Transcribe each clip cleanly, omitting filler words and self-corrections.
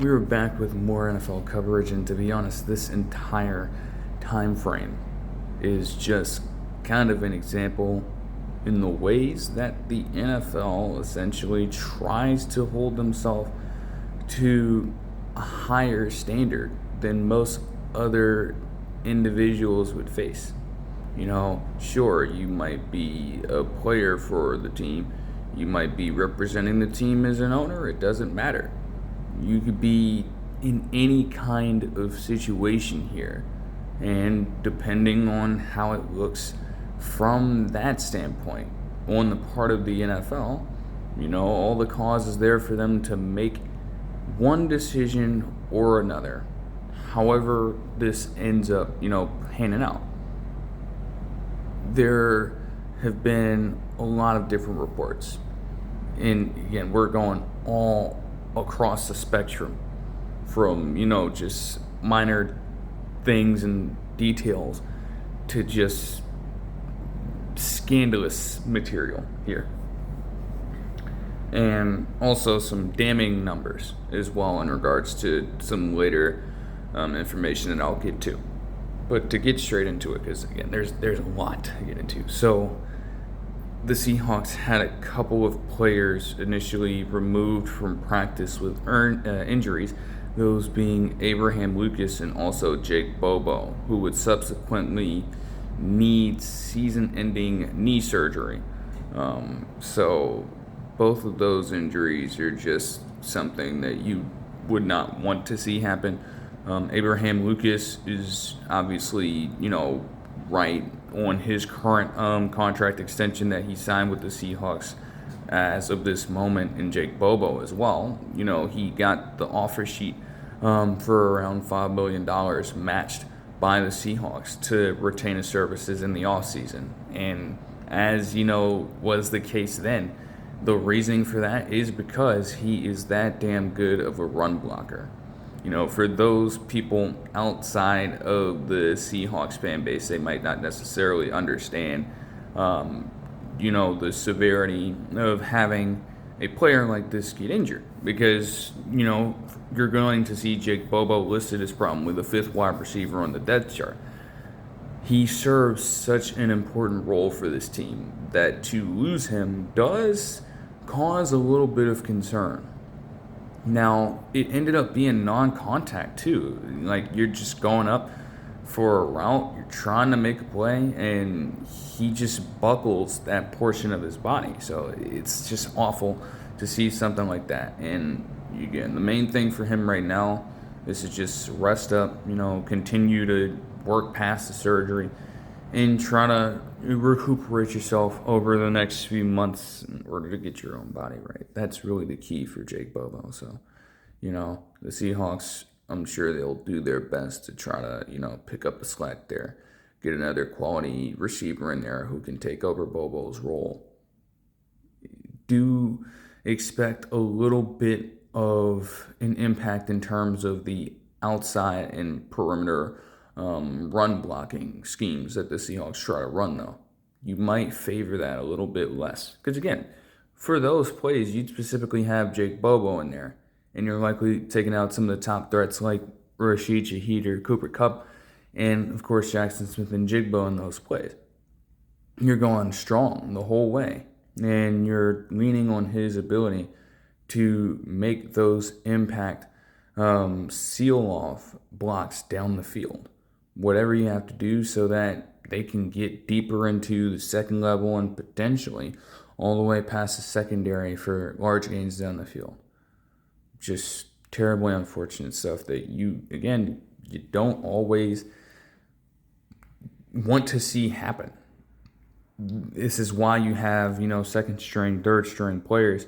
We were back with more NFL coverage, and to be honest, this entire time frame is just kind of an example in the ways that the NFL essentially tries to hold themselves to a higher standard than most other individuals would face. Sure, you might be a player for the team, you might be representing the team as an owner, it doesn't matter. You could be in any kind of situation here, and depending on how it looks from that standpoint on the part of the NFL, all the cause is there for them to make one decision or another, however this ends up panning out. There have been a lot of different reports, and again, we're going all across the spectrum from just minor things and details to just scandalous material here, and also some damning numbers as well in regards to some later information that I'll get to. But to get straight into it, because again, there's a lot to get into. So the Seahawks had a couple of players initially removed from practice with injuries, those being Abraham Lucas and also Jake Bobo, who would subsequently need season-ending knee surgery. So both of those injuries are just something that you would not want to see happen. Abraham Lucas is obviously, right on his current contract extension that he signed with the Seahawks as of this moment, and Jake Bobo as well. He got the offer sheet for around $5 million matched by the Seahawks to retain his services in the offseason. And as was the case then, the reasoning for that is because he is that damn good of a run blocker. For those people outside of the Seahawks fan base, they might not necessarily understand, the severity of having a player like this get injured. Because, you're going to see Jake Bobo listed as probably the fifth wide receiver on the depth chart. He serves such an important role for this team that to lose him does cause a little bit of concern. Now, it ended up being non-contact too. Like, you're just going up for a route, you're trying to make a play, and he just buckles that portion of his body. So it's just awful to see something like that. And again, the main thing for him right now is to just rest up, continue to work past the surgery and try to recuperate yourself over the next few months in order to get your own body right. That's really the key for Jake Bobo. So, the Seahawks, I'm sure they'll do their best to try to, pick up the slack there, get another quality receiver in there who can take over Bobo's role. Do expect a little bit of an impact in terms of the outside and perimeter run blocking schemes that the Seahawks try to run, though. You might favor that a little bit less. Because again, for those plays, you'd specifically have Jake Bobo in there, and you're likely taking out some of the top threats like Rashid Shaheed or Cooper Kupp, and of course Jackson Smith and Jigbo in those plays. You're going strong the whole way, and you're leaning on his ability to make those impact seal-off blocks down the field. Whatever you have to do so that they can get deeper into the second level and potentially all the way past the secondary for large gains down the field. Just terribly unfortunate stuff that you don't always want to see happen. This is why you have, second string, third string players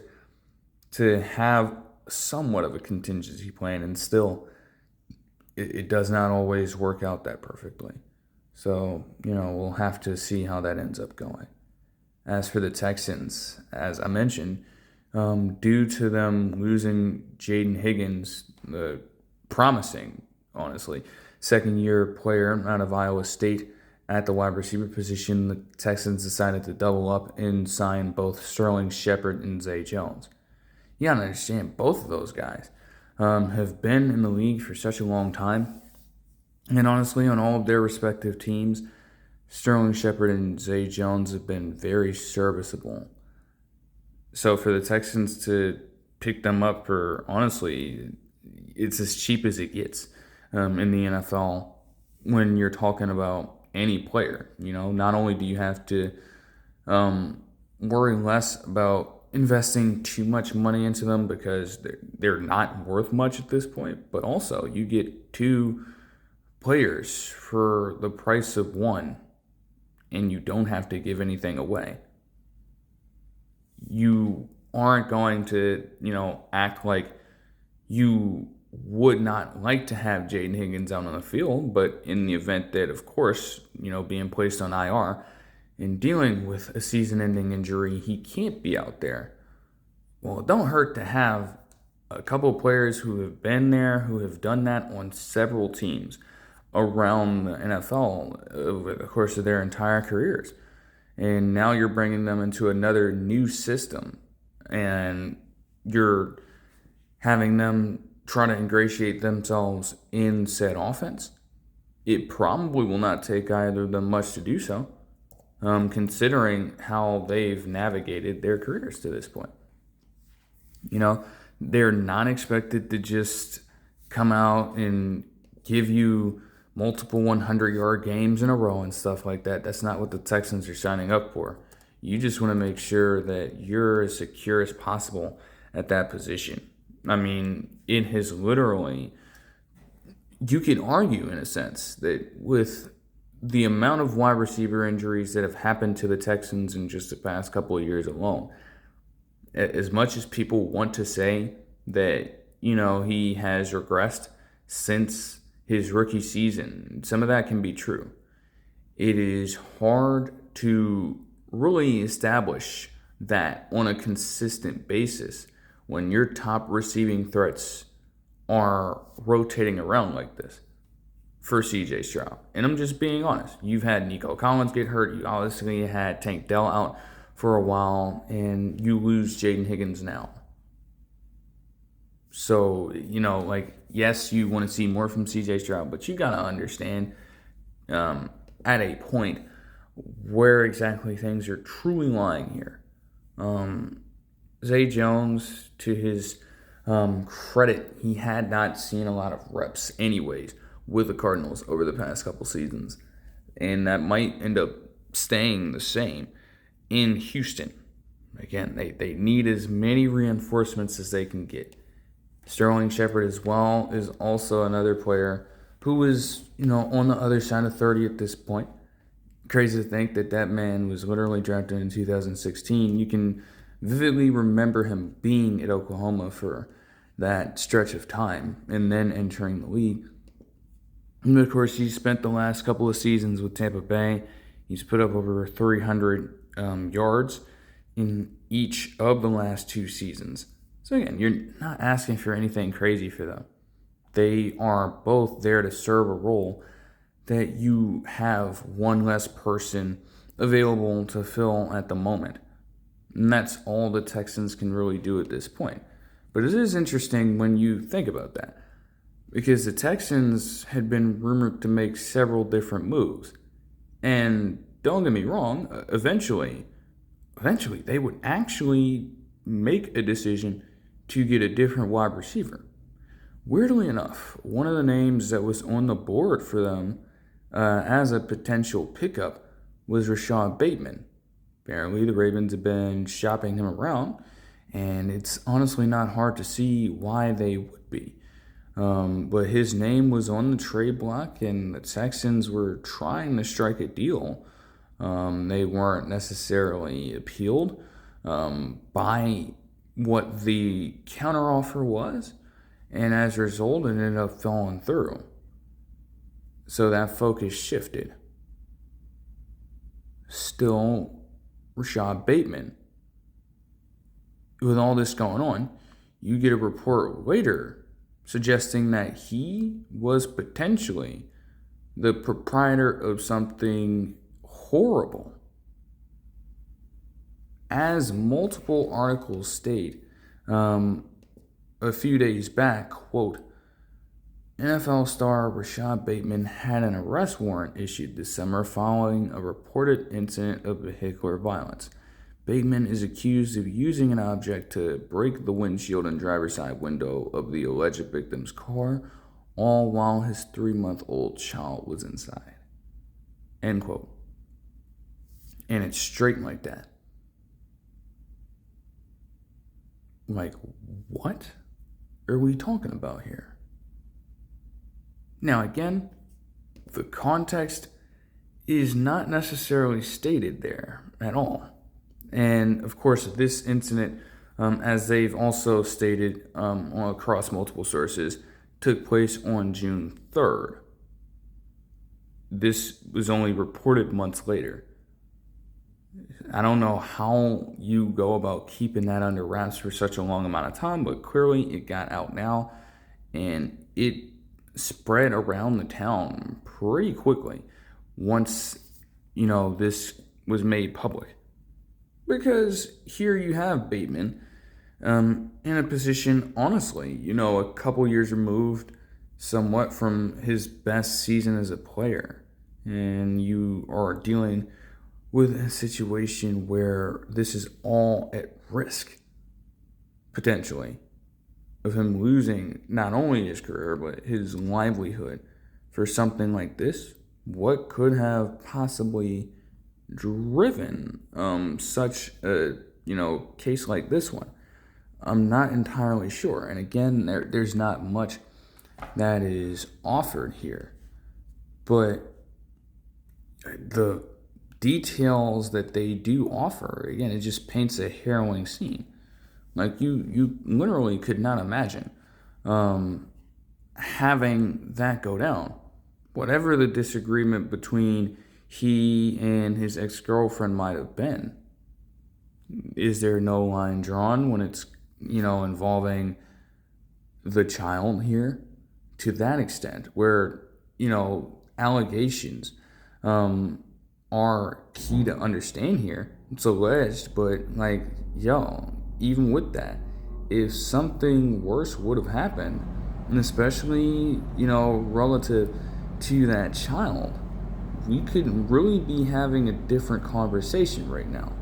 to have somewhat of a contingency plan, and still it does not always work out that perfectly. So, we'll have to see how that ends up going. As for the Texans, as I mentioned, due to them losing Jaden Higgins, the promising, honestly, second-year player out of Iowa State at the wide receiver position, the Texans decided to double up and sign both Sterling Shepard and Zay Jones. You got to understand, both of those guys have been in the league for such a long time. And honestly, on all of their respective teams, Sterling Shepard and Zay Jones have been very serviceable. So for the Texans to pick them up for, honestly, it's as cheap as it gets in the NFL when you're talking about any player. Not only do you have to worry less about investing too much money into them because they're not worth much at this point, but also you get two players for the price of one, and you don't have to give anything away. You aren't going to, act like you would not like to have Jaden Higgins out on the field, but in the event that, of course, being placed on IR and dealing with a season-ending injury, he can't be out there. Well, it don't hurt to have a couple of players who have been there, who have done that on several teams around the NFL over the course of their entire careers. And now you're bringing them into another new system, and you're having them try to ingratiate themselves in said offense. It probably will not take either of them much to do so, considering how they've navigated their careers to this point. They're not expected to just come out and give you multiple 100-yard games in a row and stuff like that. That's not what the Texans are signing up for. You just want to make sure that you're as secure as possible at that position. I mean, it has literally, you could argue in a sense that with the amount of wide receiver injuries that have happened to the Texans in just the past couple of years alone, as much as people want to say that, he has regressed since his rookie season, some of that can be true. It is hard to really establish that on a consistent basis when your top receiving threats are rotating around like this for CJ Stroud. And I'm just being honest. You've had Nico Collins get hurt. You obviously had Tank Dell out for a while, and you lose Jaden Higgins now. So, yes, you want to see more from CJ Stroud, but you got to understand at a point where exactly things are truly lying here. Zay Jones, to his credit, he had not seen a lot of reps anyways with the Cardinals over the past couple seasons. And that might end up staying the same in Houston. Again, they need as many reinforcements as they can get. Sterling Shepard as well is also another player who is, on the other side of 30 at this point. Crazy to think that man was literally drafted in 2016. You can vividly remember him being at Oklahoma for that stretch of time and then entering the league. And of course, he spent the last couple of seasons with Tampa Bay. He's put up over 300 yards in each of the last two seasons. So again, you're not asking for anything crazy for them. They are both there to serve a role that you have one less person available to fill at the moment. And that's all the Texans can really do at this point. But it is interesting when you think about that, because the Texans had been rumored to make several different moves. And don't get me wrong, eventually they would actually make a decision to get a different wide receiver. Weirdly enough, one of the names that was on the board for them as a potential pickup was Rashad Bateman. Apparently, the Ravens have been shopping him around, and it's honestly not hard to see why they would be. But his name was on the trade block, and the Texans were trying to strike a deal. They weren't necessarily appealed by what the counteroffer was, and as a result, it ended up falling through. So that focus shifted. Still, Rashad Bateman, with all this going on, you get a report later suggesting that he was potentially the proprietor of something horrible. As multiple articles state, a few days back, quote, NFL star Rashad Bateman had an arrest warrant issued this summer following a reported incident of vehicular violence. Bateman is accused of using an object to break the windshield and driver's side window of the alleged victim's car, all while his 3-month-old child was inside. End quote. And it's straight like that. Like, what are we talking about here? Now, again, the context is not necessarily stated there at all. And, of course, this incident, as they've also stated across multiple sources, took place on June 3rd. This was only reported months later. I don't know how you go about keeping that under wraps for such a long amount of time, but clearly it got out now, and it spread around the town pretty quickly once, this was made public. Because here you have Bateman in a position, honestly, a couple years removed somewhat from his best season as a player. And you are dealing with a situation where this is all at risk, potentially, of him losing not only his career, but his livelihood for something like this. What could have possibly driven such a case like this one? I'm not entirely sure. And again, there's not much that is offered here. But the details that they do offer, again, it just paints a harrowing scene. Like, you literally could not imagine having that go down. Whatever the disagreement between he and his ex-girlfriend might have been, is there no line drawn when it's, involving the child here to that extent where, allegations are key to understand here. It's alleged, but even with that, if something worse would have happened, and especially, relative to that child, we could really be having a different conversation right now.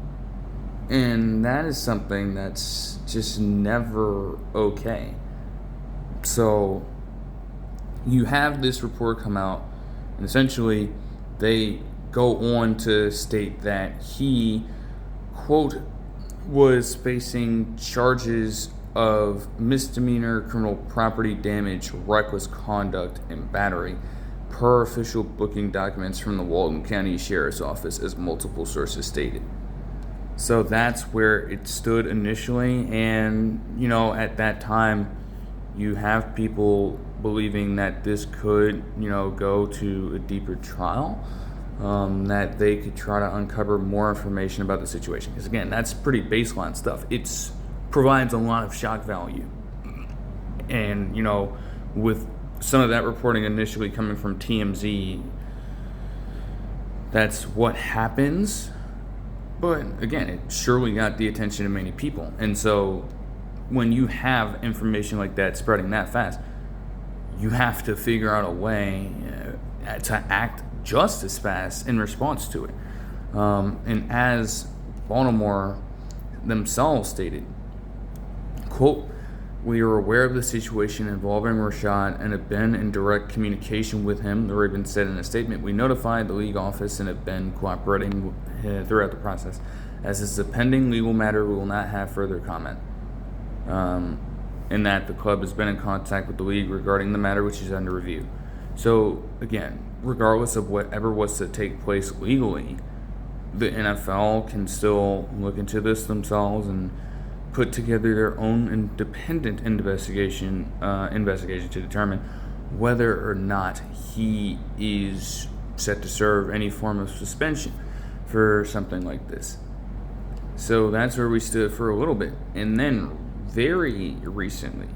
And that is something that's just never okay. So you have this report come out, and essentially they go on to state that he, quote, was facing charges of misdemeanor criminal property damage, reckless conduct, and battery, per official booking documents from the Walton County Sheriff's Office, as multiple sources stated. So that's where it stood initially, and, at that time, you have people believing that this could, go to a deeper trial, that they could try to uncover more information about the situation. Because, again, that's pretty baseline stuff. It provides a lot of shock value. And, with some of that reporting initially coming from TMZ, that's what happens. But, again, it surely got the attention of many people. And so when you have information like that spreading that fast, you have to figure out a way to act just as fast in response to it. And as Baltimore themselves stated, quote, "We are aware of the situation involving Rashad and have been in direct communication with him," the Ravens said in a statement. "We notified the league office and have been cooperating throughout the process. As this is a pending legal matter, we will not have further comment." And that the club has been in contact with the league regarding the matter, which is under review. So, again, regardless of whatever was to take place legally, the NFL can still look into this themselves and put together their own independent investigation to determine whether or not he is set to serve any form of suspension for something like this. So that's where we stood for a little bit. And then very recently,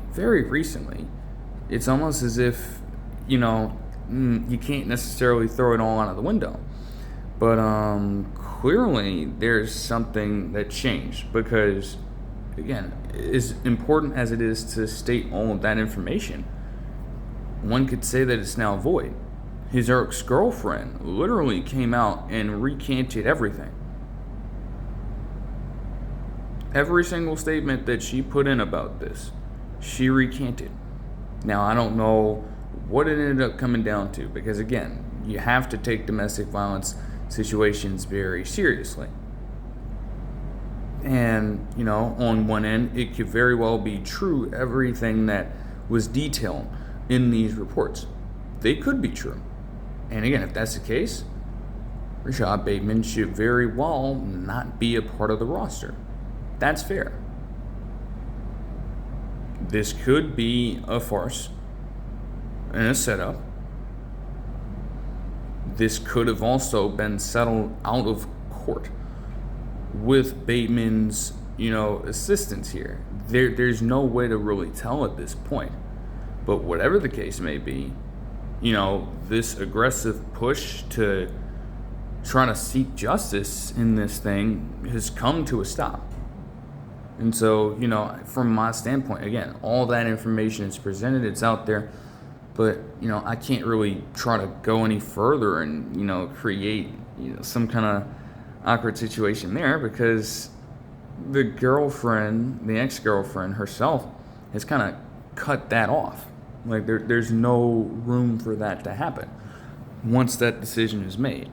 it's almost as if, you can't necessarily throw it all out of the window. But clearly there's something that changed, because again, as important as it is to state all of that information, one could say that it's now void. His ex-girlfriend literally came out and recanted everything. Every single statement that she put in about this, she recanted. Now, I don't know what it ended up coming down to, because again, you have to take domestic violence situations very seriously. And, on one end, it could very well be true, everything that was detailed in these reports. They could be true. And again, if that's the case, Rashad Bateman should very well not be a part of the roster. That's fair. This could be a farce and a setup. This could have also been settled out of court with Bateman's, assistance here. There's no way to really tell at this point. But whatever the case may be, this aggressive push to try to seek justice in this thing has come to a stop. And so, from my standpoint, again, all that information is presented, it's out there, but, I can't really try to go any further and, create, some kind of awkward situation there, because the ex-girlfriend herself has kind of cut that off. Like, there's no room for that to happen once that decision is made.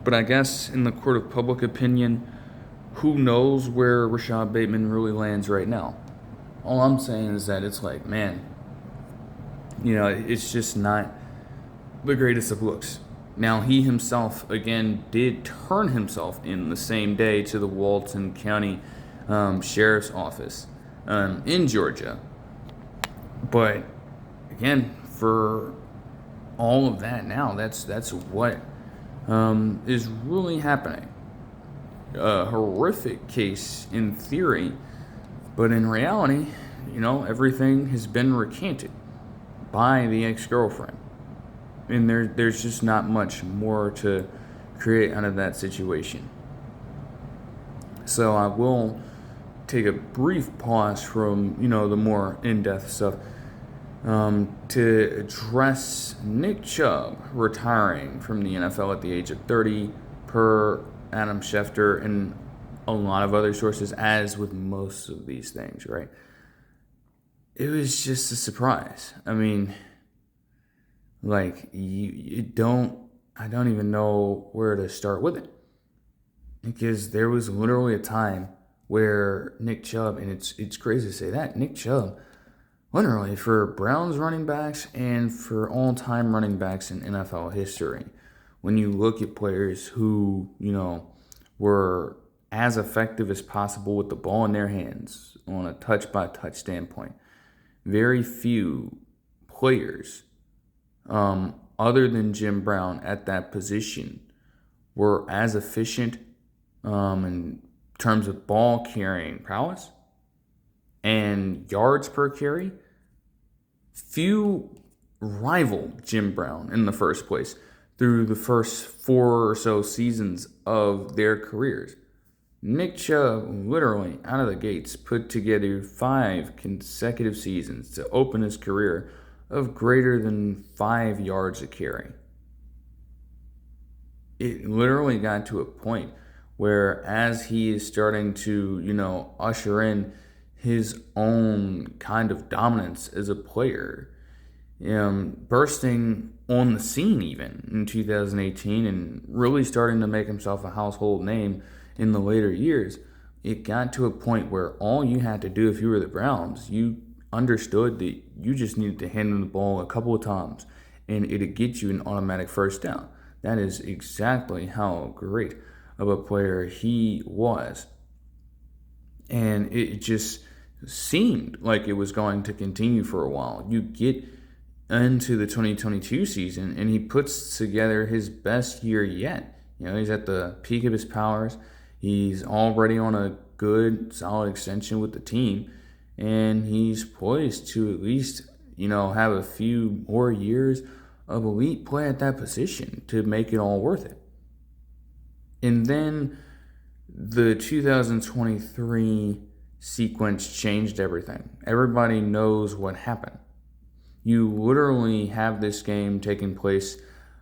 But I guess in the court of public opinion, who knows where Rashad Bateman really lands right now? All I'm saying is that it's like, man, it's just not the greatest of looks. Now, he himself, again, did turn himself in the same day to the Walton County Sheriff's Office in Georgia. But, again, for all of that now, that's what is really happening. A horrific case in theory, but in reality, everything has been recanted by the ex-girlfriend. And there's just not much more to create out of that situation. So I will take a brief pause from, the more in-depth stuff to address Nick Chubb retiring from the NFL at the age of 30 per Adam Schefter and a lot of other sources, as with most of these things, right? It was just a surprise. I mean, like, I don't even know where to start with it. Because there was literally a time where Nick Chubb, and it's crazy to say that, Nick Chubb, literally for Browns running backs and for all-time running backs in NFL history, when you look at players who, were as effective as possible with the ball in their hands on a touch-by-touch standpoint, very few players, other than Jim Brown at that position, were as efficient in terms of ball carrying prowess and yards per carry. Few rivaled Jim Brown in the first place through the first 4 or so seasons of their careers. Nick Chubb literally out of the gates put together 5 consecutive seasons to open his career of greater than 5 yards a carry. It literally got to a point where, as he is starting to, usher in his own kind of dominance as a player, bursting on the scene even in 2018 and really starting to make himself a household name in the later years, it got to a point where all you had to do if you were the Browns, you understood that you just needed to hand him the ball a couple of times and it'd get you an automatic first down. That is exactly how great of a player he was. And it just seemed like it was going to continue for a while. You get into the 2022 season and he puts together his best year yet. He's at the peak of his powers. He's already on a good, solid extension with the team. And he's poised to at least, have a few more years of elite play at that position to make it all worth it. And then the 2023 sequence changed everything. Everybody knows what happened. You literally have this game taking place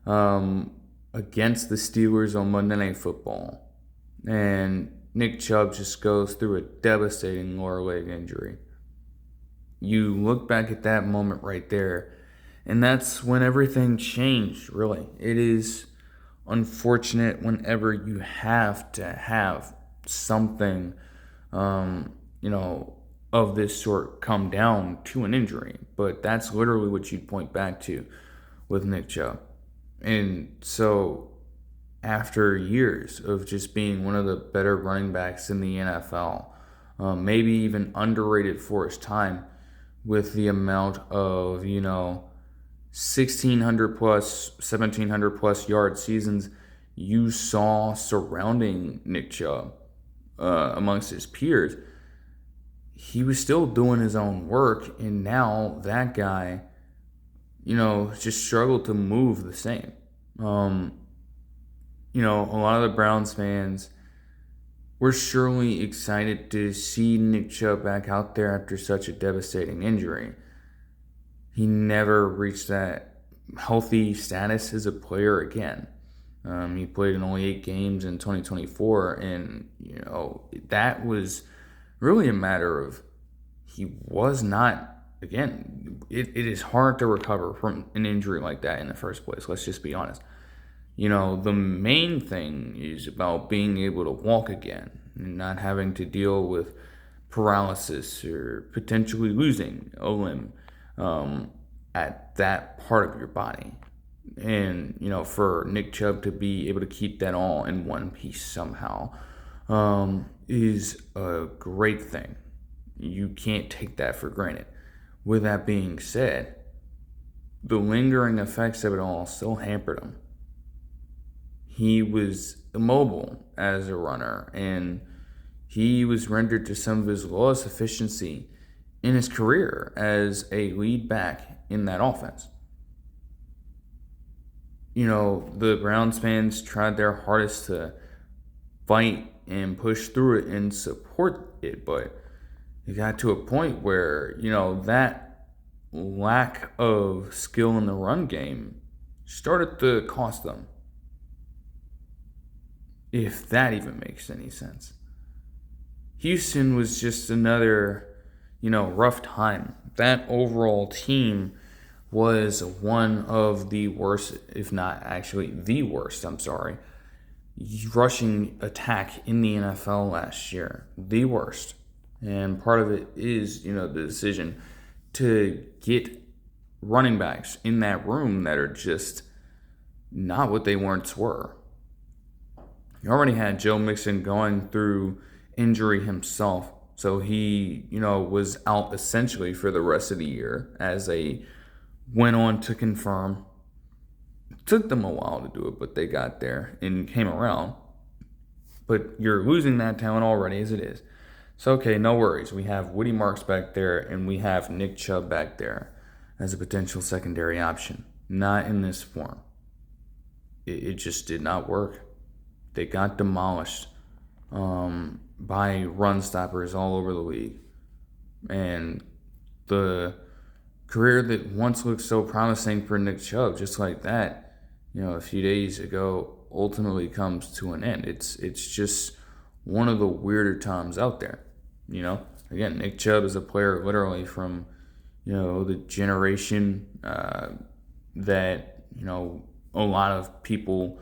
against the Steelers on Monday Night Football. And Nick Chubb just goes through a devastating lower leg injury. You look back at that moment right there, and that's when everything changed, really. It is unfortunate whenever you have to have something, of this sort come down to an injury. But that's literally what you'd point back to with Nick Chubb. And so after years of just being one of the better running backs in the NFL, maybe even underrated for his time with the amount of, 1,600 plus, 1,700 plus yard seasons you saw surrounding Nick Chubb amongst his peers, he was still doing his own work, and now that guy, just struggled to move the same. A lot of the Browns fans were surely excited to see Nick Chubb back out there after such a devastating injury. He never reached that healthy status as a player again. He played in only 8 games in 2024, and, that was really a matter of he was not, again, it is hard to recover from an injury like that in the first place. Let's just be honest. The main thing is about being able to walk again and not having to deal with paralysis or potentially losing a limb at that part of your body. And, for Nick Chubb to be able to keep that all in one piece somehow is a great thing. You can't take that for granted. With that being said, the lingering effects of it all still hampered him. He was immobile as a runner, and he was rendered to some of his lowest efficiency in his career as a lead back in that offense. The Browns fans tried their hardest to fight and push through it and support it, but it got to a point where, that lack of skill in the run game started to cost them. If that even makes any sense. Houston was just another, rough time. That overall team was one of the worst, if not actually the worst, rushing attack in the NFL last year. The worst. And part of it is, the decision to get running backs in that room that are just not what they once were. You already had Joe Mixon going through injury himself, so he, was out essentially for the rest of the year as they went on to confirm. It took them a while to do it, but they got there and came around. But you're losing that talent already as it is. So, okay, no worries. We have Woody Marks back there, and we have Nick Chubb back there as a potential secondary option. Not in this form. It just did not work. They got demolished by run stoppers all over the league. And the career that once looked so promising for Nick Chubb, just like that, a few days ago, ultimately comes to an end. It's just one of the weirder times out there. Again, Nick Chubb is a player literally from, the generation that, a lot of people,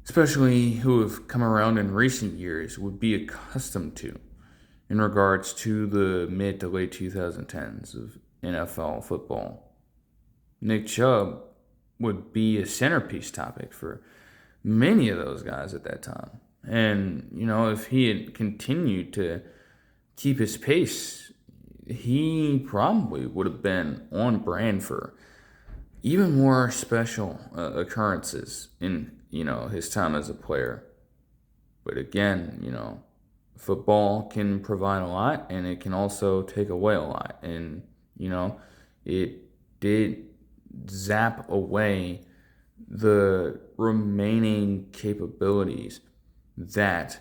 especially who have come around in recent years, would be accustomed to in regards to the mid to late 2010s of NFL football. Nick Chubb would be a centerpiece topic for many of those guys at that time. And, if he had continued to keep his pace, he probably would have been on brand for even more special occurrences in, his time as a player. But again, football can provide a lot, and it can also take away a lot. And, it did zap away the remaining capabilities that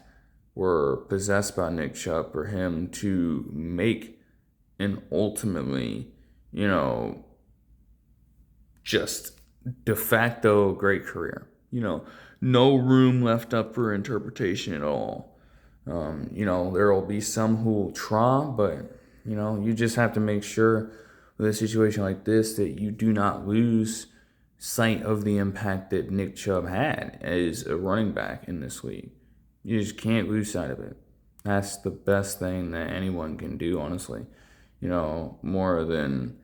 were possessed by Nick Chubb for him to make an ultimately, just de facto great career. No room left up for interpretation at all. There will be some who will try, but, you just have to make sure with a situation like this that you do not lose sight of the impact that Nick Chubb had as a running back in this league. You just can't lose sight of it. That's the best thing that anyone can do, honestly. More than,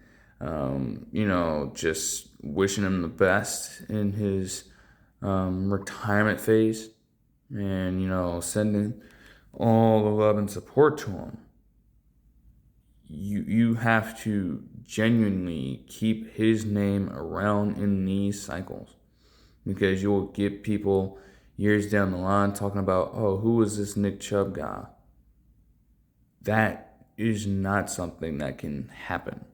just wishing him the best in his retirement phase and, sending all the love and support to him. You have to genuinely keep his name around in these cycles, because you'll get people years down the line talking about, oh, who was this Nick Chubb guy? That is not something that can happen.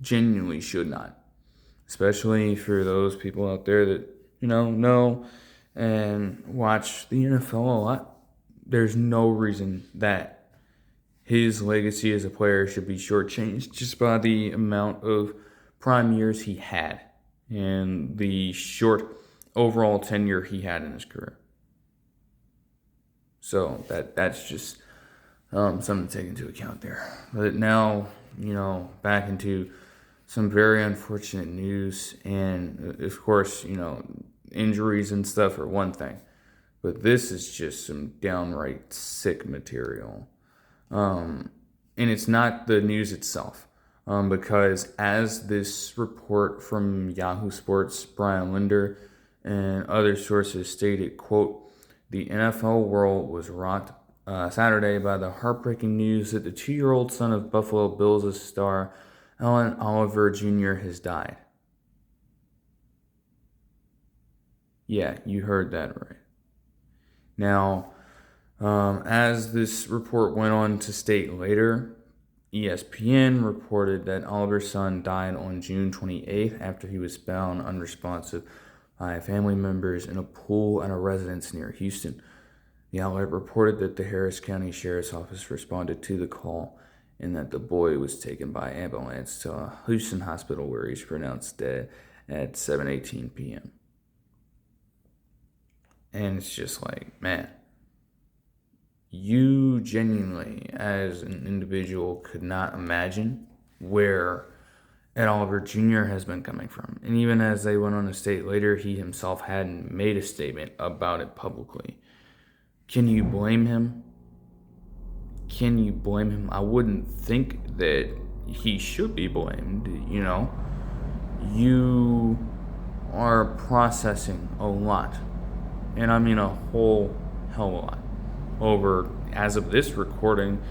Genuinely should not. Especially for those people out there that, know and watch the NFL a lot. There's no reason that his legacy as a player should be shortchanged just by the amount of prime years he had and the short overall tenure he had in his career. So that's just something to take into account there. But now, back into some very unfortunate news. And, of course, injuries and stuff are one thing. But this is just some downright sick material. And it's not the news itself. Because as this report from Yahoo Sports, Brian Linder, and other sources stated, quote, the NFL world was rocked Saturday by the heartbreaking news that the 2-year-old son of Buffalo Bills star Allen Oliver Jr. has died. Yeah, you heard that right. Now, as this report went on to state later, ESPN reported that Oliver's son died on June 28th after he was found unresponsive by family members in a pool at a residence near Houston. The outlet reported that the Harris County Sheriff's Office responded to the call and that the boy was taken by ambulance to a Houston hospital where he was pronounced dead at 7:18 p.m. And it's just like, man, you genuinely, as an individual, could not imagine where Ed Oliver Jr. has been coming from. And even as they went on to state later, he himself hadn't made a statement about it publicly. Can you blame him? Can you blame him? I wouldn't think that he should be blamed, You are processing a lot. And I mean a whole hell of a lot. Over, as of this recording,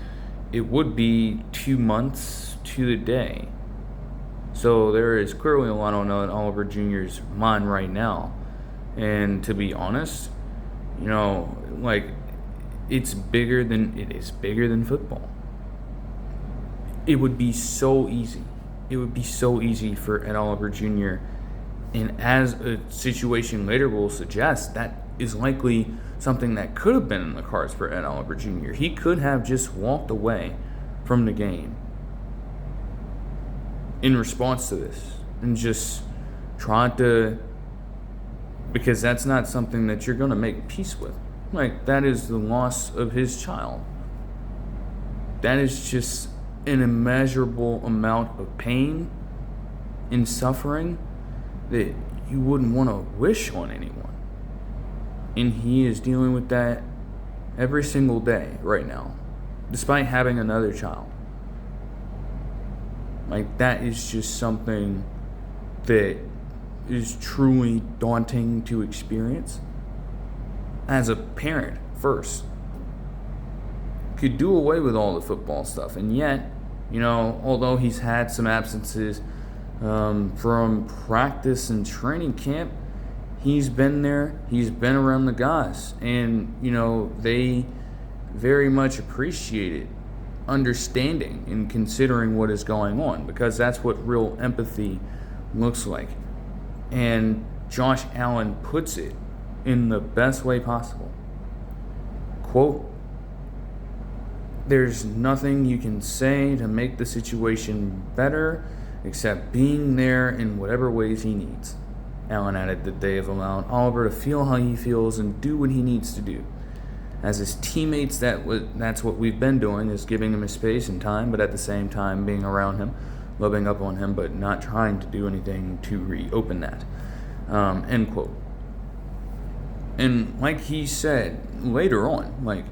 it would be 2 months to the day. So there is clearly a lot on Oliver Jr.'s mind right now. And to be honest, it is bigger than football. It would be so easy. It would be so easy for Ed Oliver Jr. And as a situation later will suggest, that is likely something that could have been in the cards for Ed Oliver Jr. He could have just walked away from the game in response to this and just tried to, because that's not something that you're going to make peace with. That is the loss of his child. That is just an immeasurable amount of pain and suffering that you wouldn't want to wish on anyone. And he is dealing with that every single day right now, despite having another child. That is just something that is truly daunting to experience. As a parent, first, could do away with all the football stuff. And yet, although he's had some absences from practice and training camp, he's been there. He's been around the guys. And, they very much appreciate it, understanding and considering what is going on, because that's what real empathy looks like. And Josh Allen puts it in the best way possible. quote, "There's nothing you can say to make the situation better except being there in whatever ways he needs." Allen added that they have allowed Oliver to feel how he feels and do what he needs to do. As his teammates, that's what we've been doing, is giving him his space and time, but at the same time being around him, loving up on him, but not trying to do anything to reopen that. End quote. And like he said later on, like,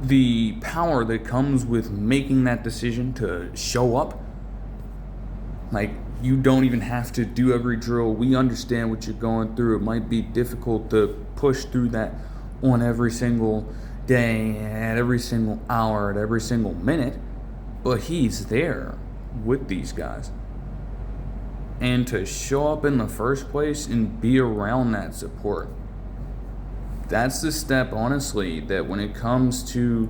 the power that comes with making that decision to show up, like, you don't even have to do every drill. We understand what you're going through. It might be difficult to push through that on every single day, at every single hour, at every single minute, but he's there with these guys. And to show up in the first place and be around that support, that's the step, honestly, that when it comes to,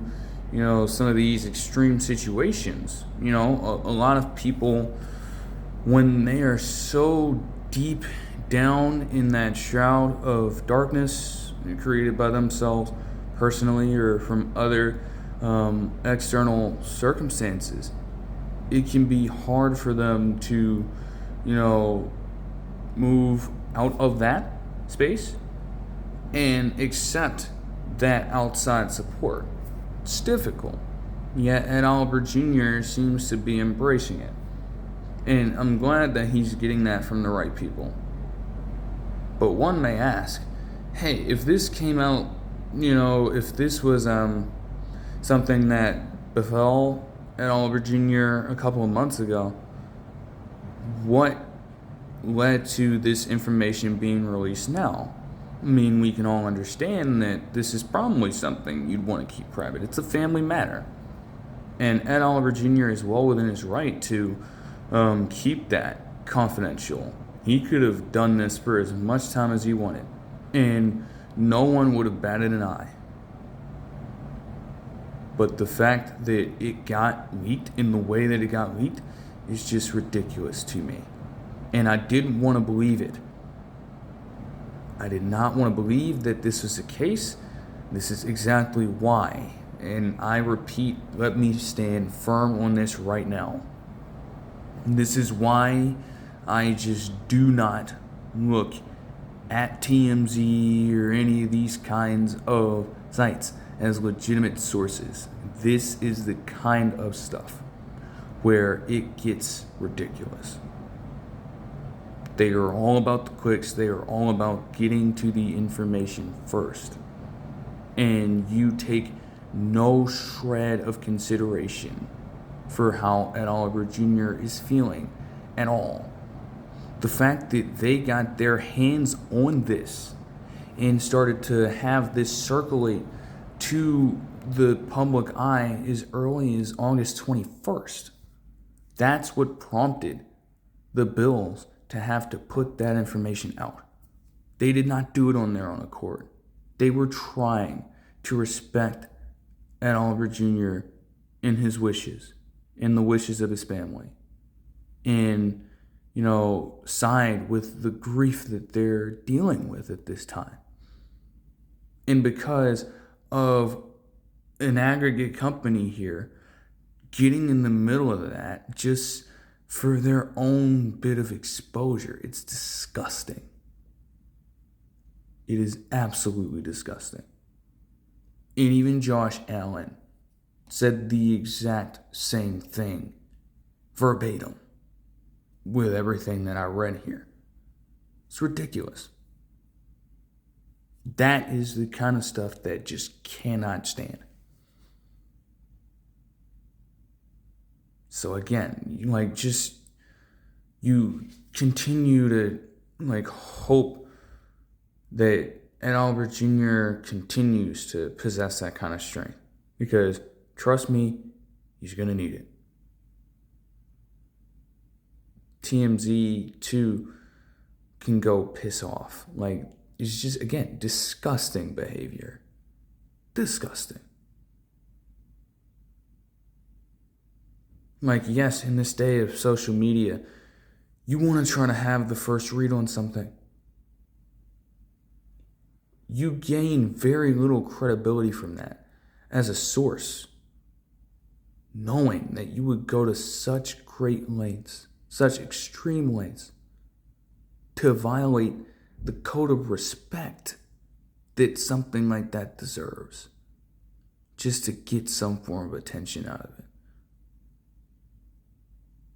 some of these extreme situations, a lot of people, when they are so deep down in that shroud of darkness created by themselves personally or from other external circumstances, it can be hard for them to, move out of that space and accept that outside support. It's difficult. Yet Ed Oliver Jr. seems to be embracing it. And I'm glad that he's getting that from the right people. But one may ask, hey, if this came out, if this was something that befell Ed Oliver Jr. a couple of months ago, what led to this information being released now? I mean, we can all understand that this is probably something you'd want to keep private. It's a family matter. And Ed Oliver Jr. is well within his right to keep that confidential. He could have done this for as much time as he wanted, and no one would have batted an eye. But the fact that it got leaked in the way that it got leaked is just ridiculous to me. And I didn't want to believe it. I did not want to believe that this was the case. This is exactly why. And I repeat, let me stand firm on this right now. This is why I just do not look at TMZ or any of these kinds of sites as legitimate sources. This is the kind of stuff where it gets ridiculous. They are all about the clicks. They are all about getting to the information first. And you take no shred of consideration for how Ed Oliver Jr. is feeling at all. The fact that they got their hands on this and started to have this circulate to the public eye as early as August 21st. That's what prompted the Bills to have to put that information out. They did not do it on their own accord. They were trying to respect Ed Oliver Jr. and his wishes and the wishes of his family, and side with the grief that they're dealing with at this time. And because of an aggregate company here getting in the middle of that just for their own bit of exposure, it's disgusting. It is absolutely disgusting. And even Josh Allen said the exact same thing verbatim with everything that I read here. It's ridiculous. That is the kind of stuff that just cannot stand. So again, you continue to hope that Ed Oliver Jr. continues to possess that kind of strength, because trust me, he's going to need it. TMZ too can go piss off. It's just, again, disgusting behavior. Disgusting. Yes, in this day of social media, you want to try to have the first read on something. you gain very little credibility from that as a source, knowing that you would go to such great lengths, such extreme lengths, to violate the code of respect that something like that deserves, just to get some form of attention out of it.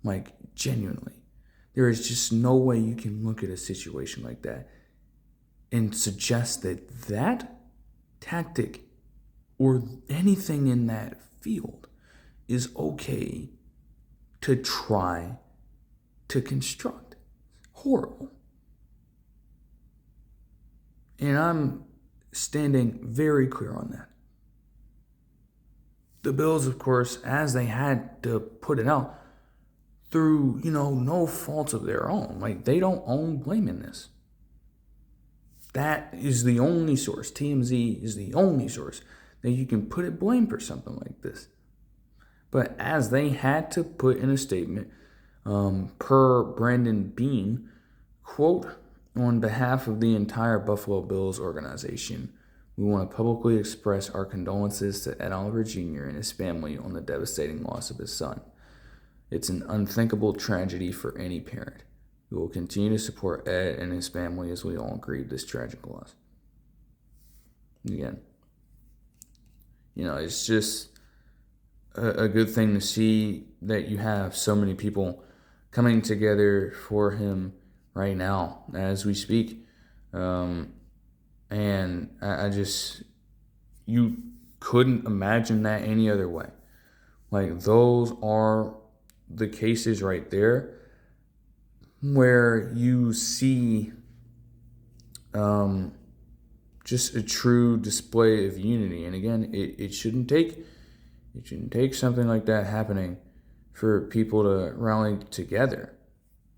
Like, genuinely. There is just no way you can look at a situation like that and suggest that that tactic or anything in that field is okay to try to construct. Horrible. And I'm standing very clear on that. The Bills, of course, as they had to put it out through, no fault of their own. Like, they don't own blame in this. That is the only source. TMZ is the only source that you can put at blame for something like this. But as they had to put in a statement, per Brandon Beane, quote, "On behalf of the entire Buffalo Bills organization, we want to publicly express our condolences to Ed Oliver Jr. and his family on the devastating loss of his son. It's an unthinkable tragedy for any parent. We will continue to support Ed and his family as we all grieve this tragic loss." Again, it's just a good thing to see that you have so many people coming together for him right now as we speak. And I just, you couldn't imagine that any other way. Like, those are the cases right there where you see just a true display of unity. And again, it shouldn't take something like that happening for people to rally together.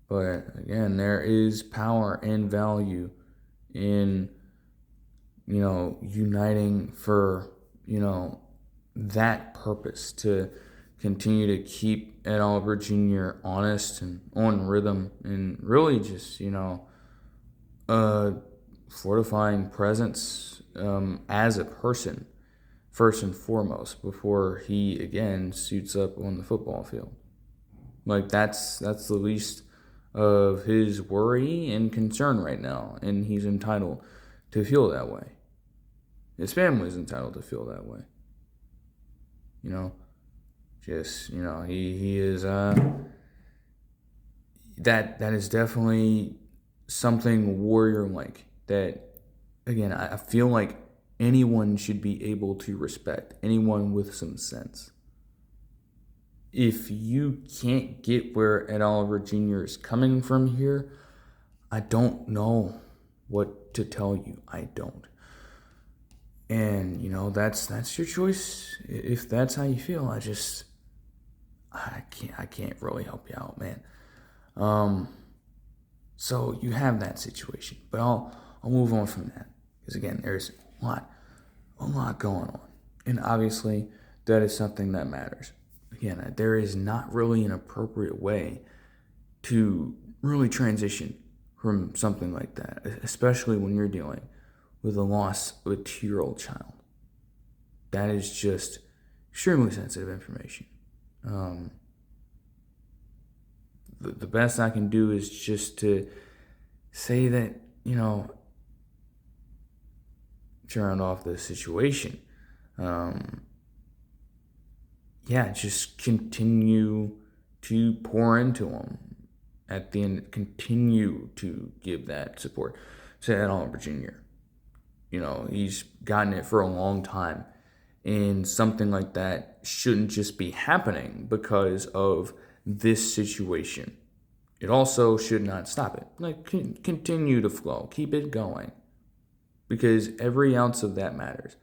But again, there is power and value in, uniting for, that purpose, to continue to keep Ed Oliver Jr. honest and on rhythm, and really just, a fortifying presence as a person, first and foremost, before he, again, suits up on the football field. Like, that's the least of his worry and concern right now, and he's entitled to feel that way. His family's entitled to feel that way. He is, that is definitely something warrior-like that, again, I feel like anyone should be able to respect, anyone with some sense. If you can't get where Ed Oliver Jr. is coming from here, I don't know what to tell you. I don't. And, that's your choice. If that's how you feel, I can't really help you out, man. So you have that situation, but I'll move on from that, because again, there's a lot going on, and obviously that is something that matters. Again, there is not really an appropriate way to really transition from something like that, especially when you're dealing with the loss of a 2-year-old child. That is just extremely sensitive information. The best I can do is just to say that, turn off the situation. Just continue to pour into him. At the end, continue to give that support to Ed Oliver Jr. He's gotten it for a long time, and something like that shouldn't just be happening because of this situation. It also should not stop it. Like, continue to flow, keep it going, because every ounce of that matters.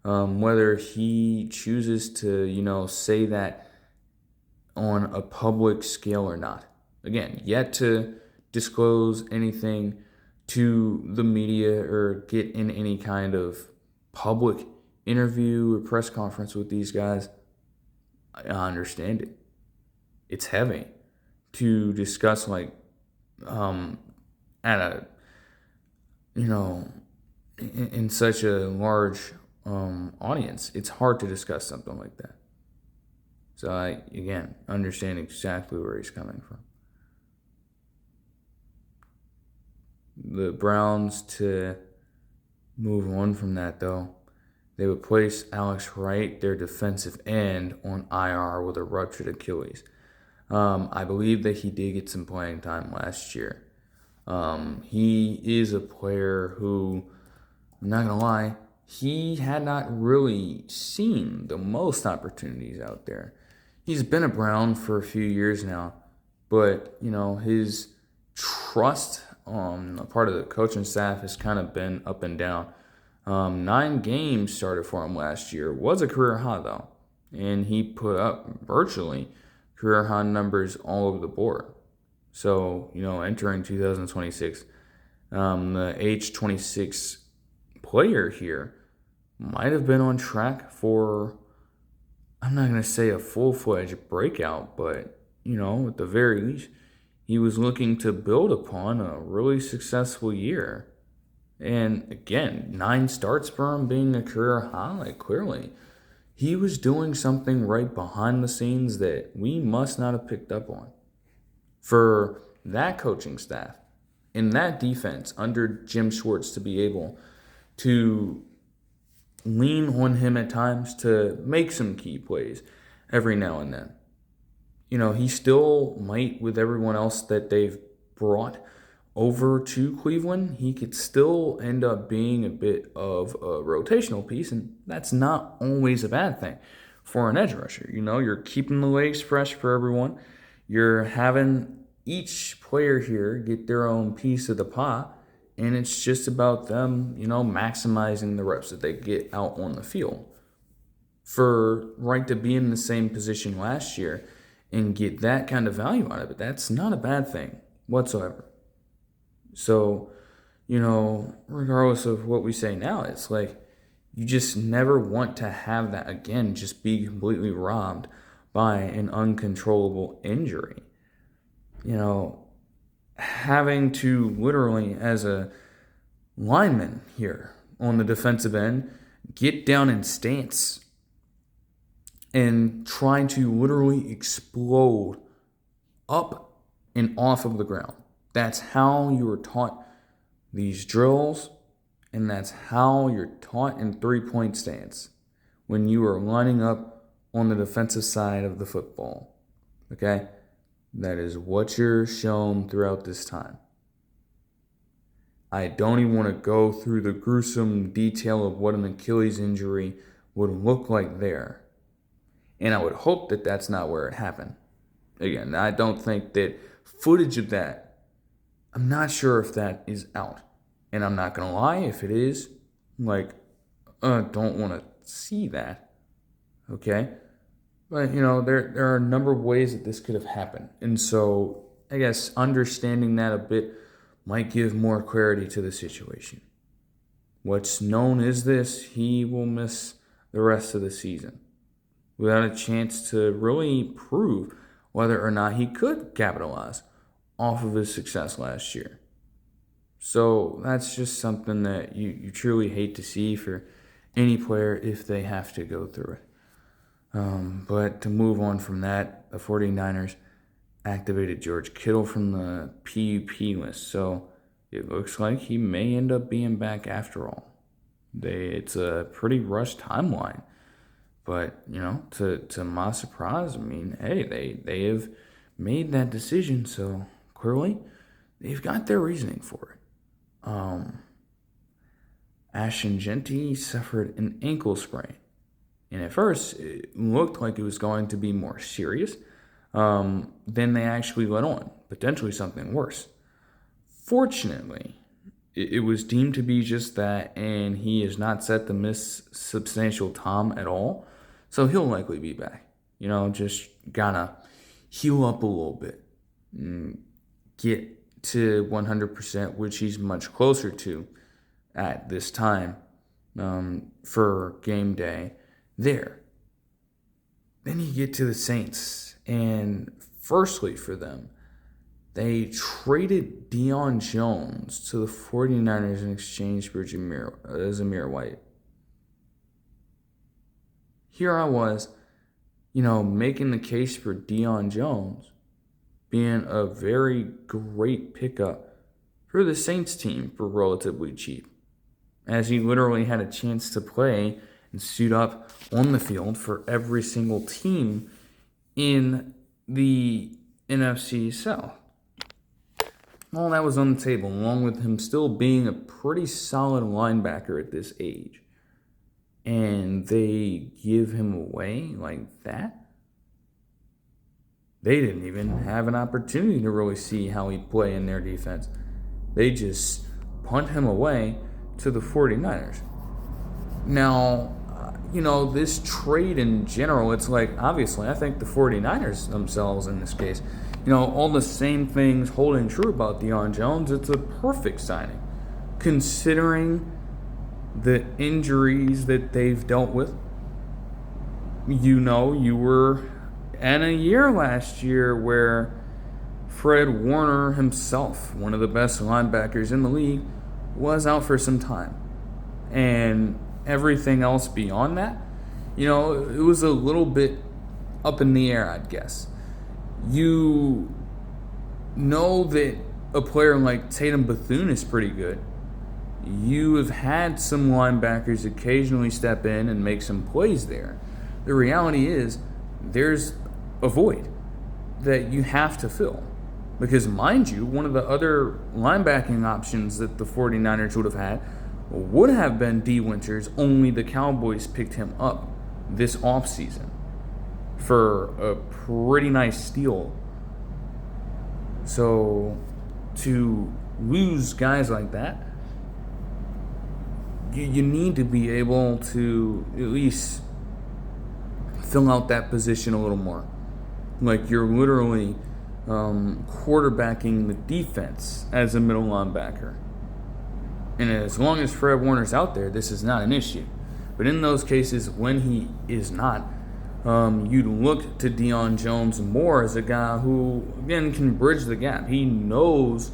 Whether he chooses to, say that on a public scale or not. Again, yet to disclose anything to the media or get in any kind of public interview or press conference with these guys. I understand it. It's heavy to discuss, like, at a, in such a large audience, it's hard to discuss something like that. So I, again, understand exactly where he's coming from. The Browns, to move on from that, though, they would place Alex Wright, their defensive end, on IR with a ruptured Achilles. I believe that he did get some playing time last year. He is a player who, I'm not going to lie, he had not really seen the most opportunities out there. He's been a Brown for a few years now, but, his trust on the part of the coaching staff has kind of been up and down. 9 games started for him last year. Was a career high, though, and he put up virtually career high numbers all over the board. So, entering 2026, the age 26 player here might have been on track for, I'm not going to say a full-fledged breakout, but, at the very least, he was looking to build upon a really successful year. And again, 9 starts for him being a career high, clearly. He was doing something right behind the scenes that we must not have picked up on. For that coaching staff and that defense under Jim Schwartz to be able to lean on him at times to make some key plays every now and then. He still might, with everyone else that they've brought over to Cleveland, he could still end up being a bit of a rotational piece, and that's not always a bad thing for an edge rusher. You're keeping the legs fresh for everyone. You're having each player here get their own piece of the pie, and it's just about them, maximizing the reps that they get out on the field. For Wright to be in the same position last year and get that kind of value out of it, that's not a bad thing whatsoever. So, regardless of what we say now, it's like you just never want to have that, again, just be completely robbed by an uncontrollable injury. Having to literally, as a lineman here on the defensive end, get down in stance and try to literally explode up and off of the ground. That's how you were taught these drills, and that's how you're taught in 3-point stance when you are lining up on the defensive side of the football. Okay? That is what you're shown throughout this time. I don't even want to go through the gruesome detail of what an Achilles injury would look like there. And I would hope that that's not where it happened. Again, I don't think that footage of that, I'm not sure if that is out. And I'm not going to lie, if it is, don't want to see that. Okay? But, there are a number of ways that this could have happened. And so, I guess understanding that a bit might give more clarity to the situation. What's known is this: he will miss the rest of the season without a chance to really prove whether or not he could capitalize off of his success last year. So that's just something that you truly hate to see for any player if they have to go through it. But to move on from that, the 49ers activated George Kittle from the PUP list. So it looks like he may end up being back after all. It's a pretty rushed timeline. But, to my surprise, they have made that decision. So clearly, they've got their reasoning for it. Ashton Jeanty suffered an ankle sprain. And at first, it looked like it was going to be more serious. Then they actually let on, potentially something worse. Fortunately, it was deemed to be just that, and he is not set to miss substantial time at all. So he'll likely be back. Just gotta heal up a little bit. Get to 100%, which he's much closer to at this time for game day there. Then you get to the Saints, and firstly for them, They traded Deion Jones to the 49ers in exchange for Zamir White. Here I was, making the case for Deion Jones being a very great pickup for the Saints team for relatively cheap, as he literally had a chance to play and suit up on the field for every single team in the NFC South. All that was on the table, along with him still being a pretty solid linebacker at this age. And they give him away like that? They didn't even have an opportunity to really see how he'd play in their defense. They just punt him away to the 49ers. Now, this trade in general, it's like, obviously, I think the 49ers themselves in this case, all the same things holding true about Deion Jones, it's a perfect signing. Considering the injuries that they've dealt with, you were in a year last year where Fred Warner himself, one of the best linebackers in the league, was out for some time. And everything else beyond that, it was a little bit up in the air, I'd guess. You know that a player like Tatum Bethune is pretty good. You have had some linebackers occasionally step in and make some plays there. The reality is there's a void that you have to fill. Because, mind you, one of the other linebacking options that the 49ers would have had would have been D. Winters, only the Cowboys picked him up this offseason for a pretty nice steal. So, to lose guys like that, you need to be able to at least fill out that position a little more. Like, you're literally quarterbacking the defense as a middle linebacker. And as long as Fred Warner's out there, this is not an issue. But in those cases, when he is not, you'd look to Deion Jones more as a guy who, again, can bridge the gap. He knows,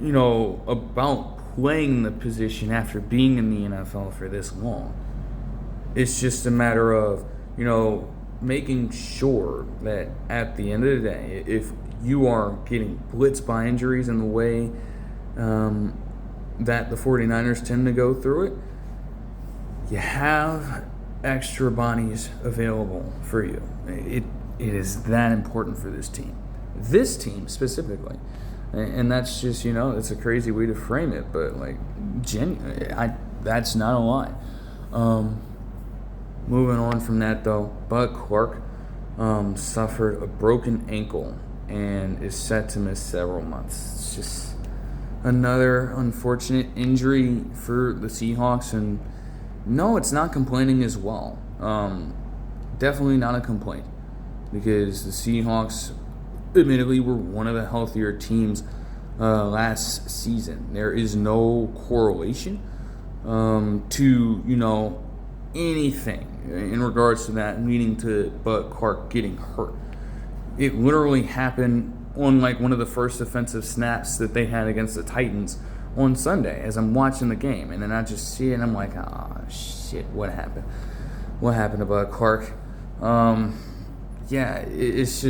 about playing the position after being in the NFL for this long. It's just a matter of, making sure that at the end of the day, if you are getting blitzed by injuries in the way that the 49ers tend to go through it, you have extra bodies available for you. It is that important for this team. This team specifically. And that's just, it's a crazy way to frame it, but that's not a lie. Moving on from that, though, Bud Clark suffered a broken ankle and is set to miss several months. It's just another unfortunate injury for the Seahawks, and no, it's not complaining as well. Definitely not a complaint, because the Seahawks admittedly were one of the healthier teams last season. There is no correlation to, anything in regards to that leading to Bud Clark getting hurt. It literally happened on one of the first offensive snaps that they had against the Titans on Sunday as I'm watching the game. And then I just see it and I'm like, oh, shit, what happened? What happened to Bud Clark? It's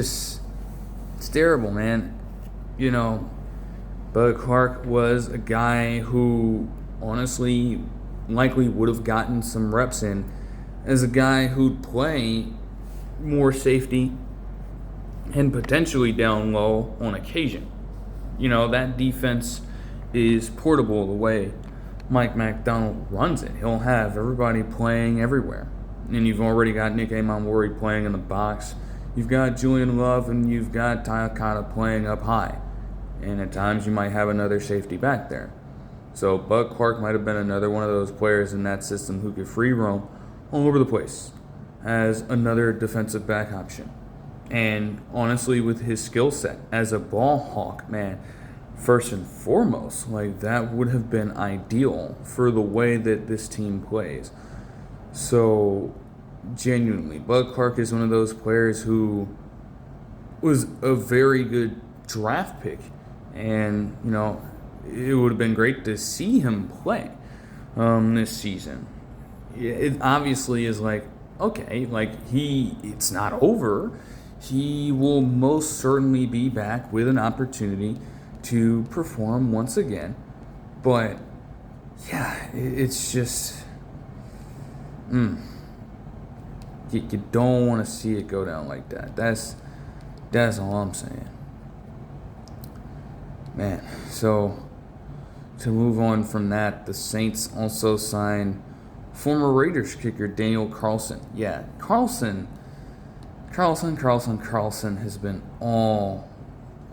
terrible, man. Bud Clark was a guy who honestly likely would have gotten some reps in as a guy who'd play more safety and potentially down low on occasion. That defense is portable the way Mike McDonald runs it. He'll have everybody playing everywhere. And you've already got Nick Amon-Ward playing in the box. You've got Julian Love and you've got Ty Akata playing up high. And at times you might have another safety back there. So Bud Clark might have been another one of those players in that system who could free roam all over the place as another defensive back option. And honestly, with his skill set as a ball hawk, man, first and foremost, that would have been ideal for the way that this team plays. So genuinely, Bud Clark is one of those players who was a very good draft pick. And, it would have been great to see him play this season. It obviously is okay, it's not over. He will most certainly be back with an opportunity to perform once again. But, yeah, it's just... You don't want to see it go down like that. That's all I'm saying. Man, so to move on from that, the Saints also signed former Raiders kicker Daniel Carlson. Yeah, Carlson has been all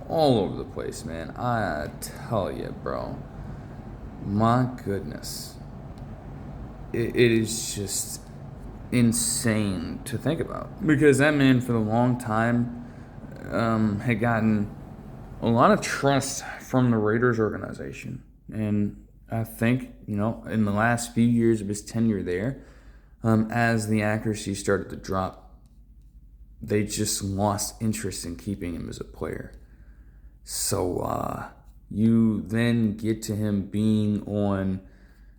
over the place, man. I tell you, bro. My goodness. It is just insane to think about. Because that man, for a long time, had gotten a lot of trust from the Raiders organization. And I think, in the last few years of his tenure there, as the accuracy started to drop, they just lost interest in keeping him as a player. So you then get to him being on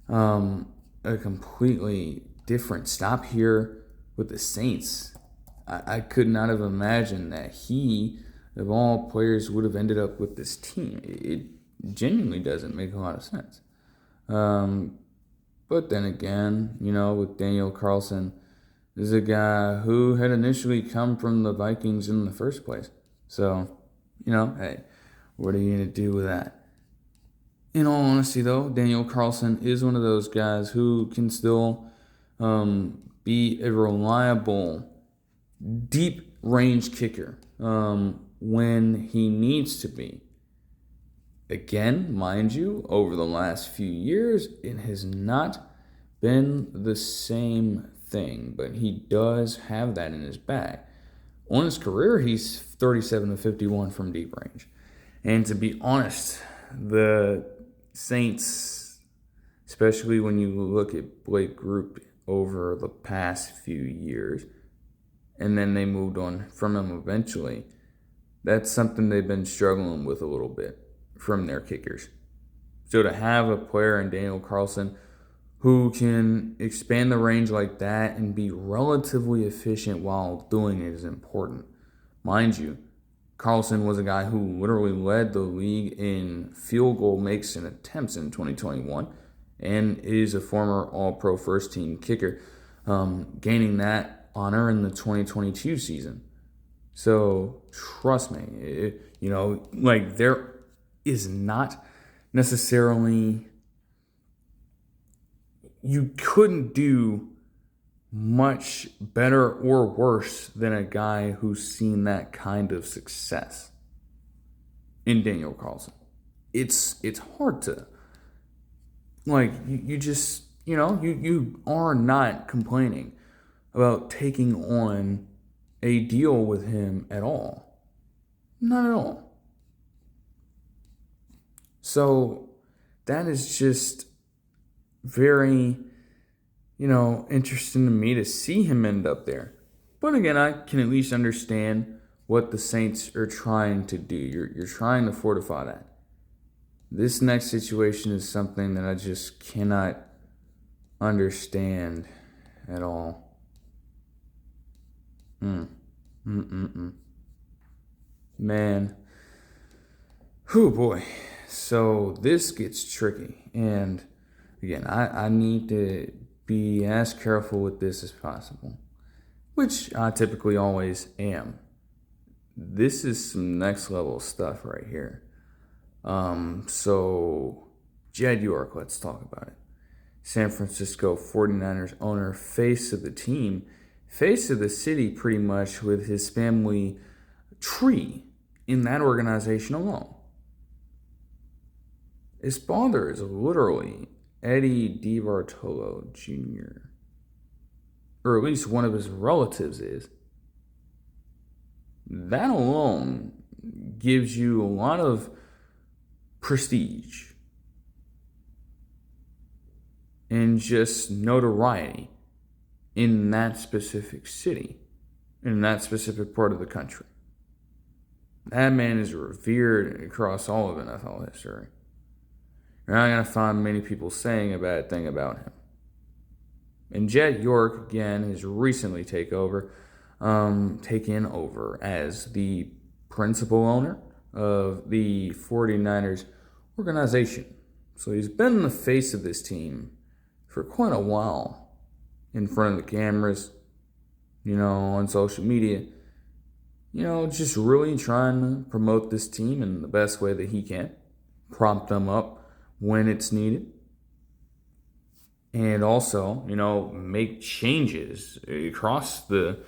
a completely different stop here with the Saints. I could not have imagined that he, of all players, would have ended up with this team. It genuinely doesn't make a lot of sense. But then again, with Daniel Carlson, is a guy who had initially come from the Vikings in the first place. So, hey, what are you going to do with that? In all honesty, though, Daniel Carlson is one of those guys who can still be a reliable, deep range kicker when he needs to be. Again, mind you, over the last few years, it has not been the same thing, but he does have that in his bag. On his career, he's 37 of 51 from deep range. And to be honest, the Saints, especially when you look at Blake Group over the past few years, and then they moved on from him eventually, that's something they've been struggling with a little bit from their kickers. So to have a player in Daniel Carlson who can expand the range like that and be relatively efficient while doing it is important. Mind you, Carlson was a guy who literally led the league in field goal makes and attempts in 2021 and is a former All-Pro first-team kicker, gaining that honor in the 2022 season. So trust me, there is not necessarily... You couldn't do much better or worse than a guy who's seen that kind of success in Daniel Carlson. It's hard to, you just, you are not complaining about taking on a deal with him at all. Not at all. So that is just very, interesting to me to see him end up there. But again, I can at least understand what the Saints are trying to do. You're trying to fortify that. This next situation is something that I just cannot understand at all. Man. Whew, boy. So this gets tricky. And again, I need to be as careful with this as possible, which I typically always am. This is some next level stuff right here. So Jed York, let's talk about it. San Francisco 49ers owner, face of the team, face of the city pretty much with his family tree in that organization alone. His father is literally Eddie DiBartolo Jr., or at least one of his relatives is. That alone gives you a lot of prestige and just notoriety in that specific city, in that specific part of the country. That man is revered across all of NFL history. You're not going to find many people saying a bad thing about him. And Jed York, again, has recently taken over as the principal owner of the 49ers organization. So he's been the face of this team for quite a while in front of the cameras, on social media, just really trying to promote this team in the best way that he can, prop them up when it's needed, and also, make changes across the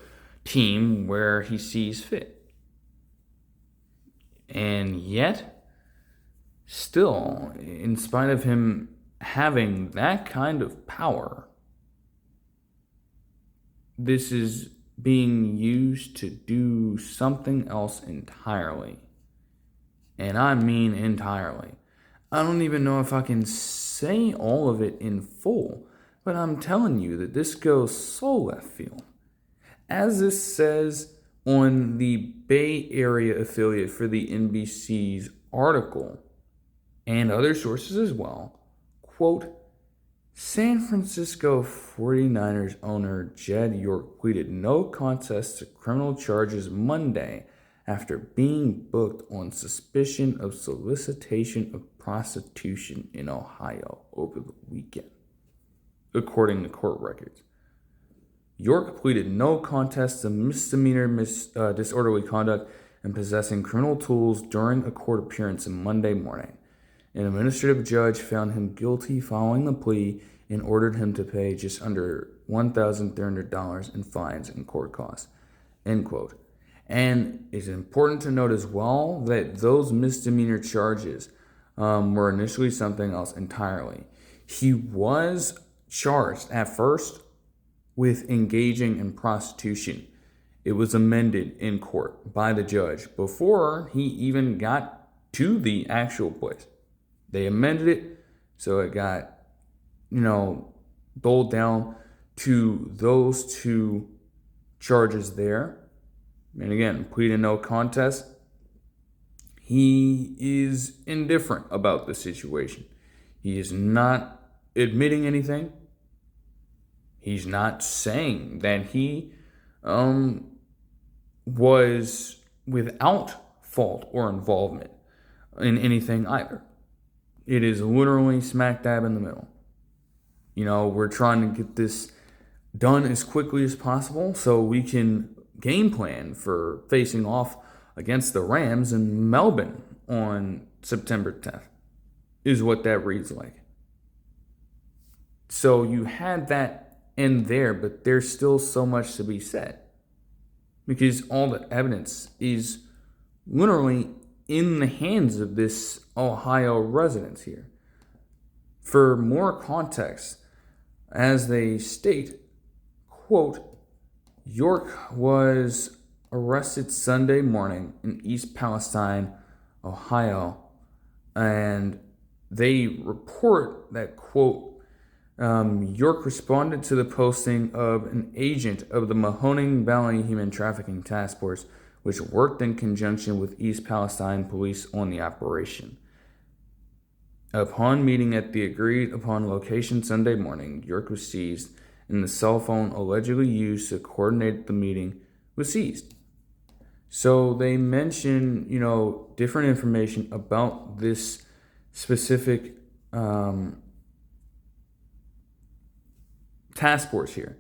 team where he sees fit. And yet, still, in spite of him having that kind of power, this is being used to do something else entirely. And I mean entirely. I don't even know if I can say all of it in full, but I'm telling you that this goes so left field. As this says on the Bay Area affiliate for the NBC's article, and other sources as well, quote, San Francisco 49ers owner Jed York pleaded no contest to criminal charges Monday after being booked on suspicion of solicitation of prostitution in Ohio over the weekend, according to court records. York pleaded no contest to misdemeanor disorderly conduct and possessing criminal tools during a court appearance on Monday morning. An administrative judge found him guilty following the plea and ordered him to pay just under $1,300 in fines and court costs, end quote. And it's important to note as well that those misdemeanor charges were initially something else entirely. He was charged at first with engaging in prostitution. It was amended in court by the judge before he even got to the actual place. They amended it so it got, doled down to those two charges there. And again, pleading no contest. He is indifferent about the situation. He is not admitting anything. He's not saying that he was without fault or involvement in anything either. It is literally smack dab in the middle. We're trying to get this done as quickly as possible so we can game plan for facing off against the Rams in Melbourne on September 10th, is what that reads like. So you had that in there, but there's still so much to be said because all the evidence is literally in the hands of this Ohio residents here. For more context, as they state, quote, York was arrested Sunday morning in East Palestine, Ohio, and they report that, quote, York responded to the posting of an agent of the Mahoning Valley Human Trafficking Task Force, which worked in conjunction with East Palestine police on the operation. Upon meeting at the agreed-upon location Sunday morning, York was seized, and the cell phone allegedly used to coordinate the meeting was seized. So they mention, different information about this specific task force here.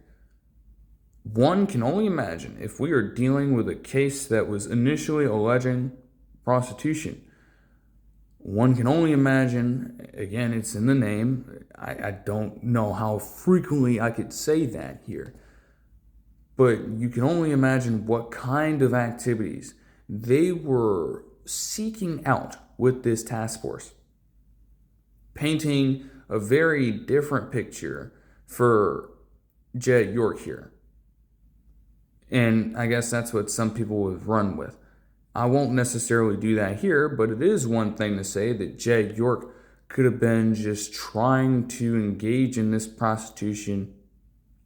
One can only imagine if we are dealing with a case that was initially alleging prostitution. One can only imagine, again, it's in the name. I don't know how frequently I could say that here. But you can only imagine what kind of activities they were seeking out with this task force. Painting a very different picture for Jed York here. And I guess that's what some people would run with. I won't necessarily do that here, but it is one thing to say that Jed York could have been just trying to engage in this prostitution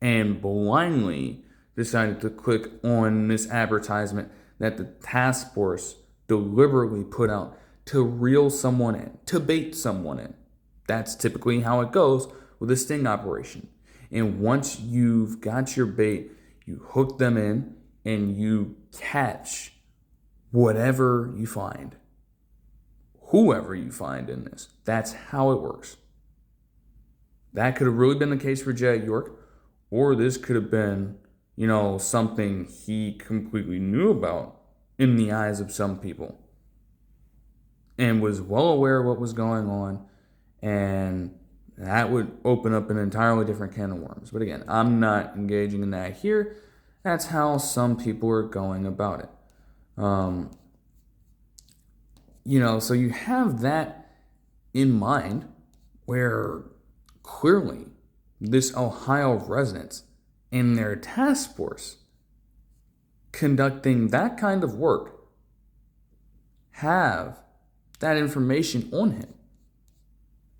and blindly decided to click on this advertisement that the task force deliberately put out to reel someone in, to bait someone in. That's typically how it goes with a sting operation. And once you've got your bait, you hook them in and you catch whatever you find, whoever you find in this. That's how it works. That could have really been the case for Jed York, or this could have been, something he completely knew about in the eyes of some people and was well aware of what was going on, and that would open up an entirely different can of worms. But again, I'm not engaging in that here. That's how some people are going about it. So you have that in mind, where clearly this Ohio residents and their task force conducting that kind of work have that information on him.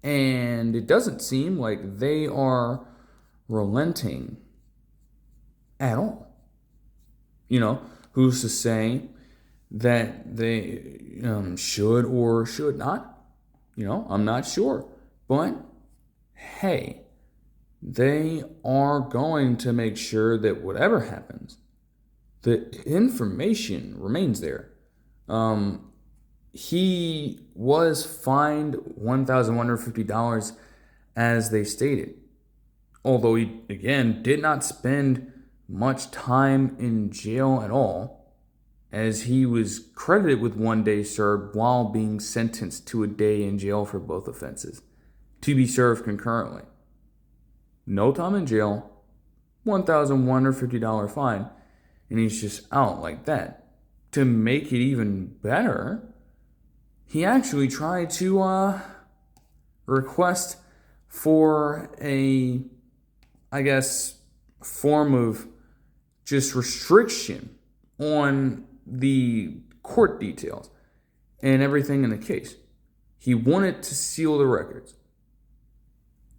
And it doesn't seem like they are relenting at all. Who's to say that they should or should not? I'm not sure. But, hey, they are going to make sure that whatever happens, the information remains there. He was fined $1,150 as they stated. Although he, again, did not spend much time in jail at all, as he was credited with 1 day served while being sentenced to a day in jail for both offenses, to be served concurrently. No time in jail, $1,150 fine, and he's just out like that. To make it even better, he actually tried to request for a, form of just restriction on the court details and everything in the case. He wanted to seal the records.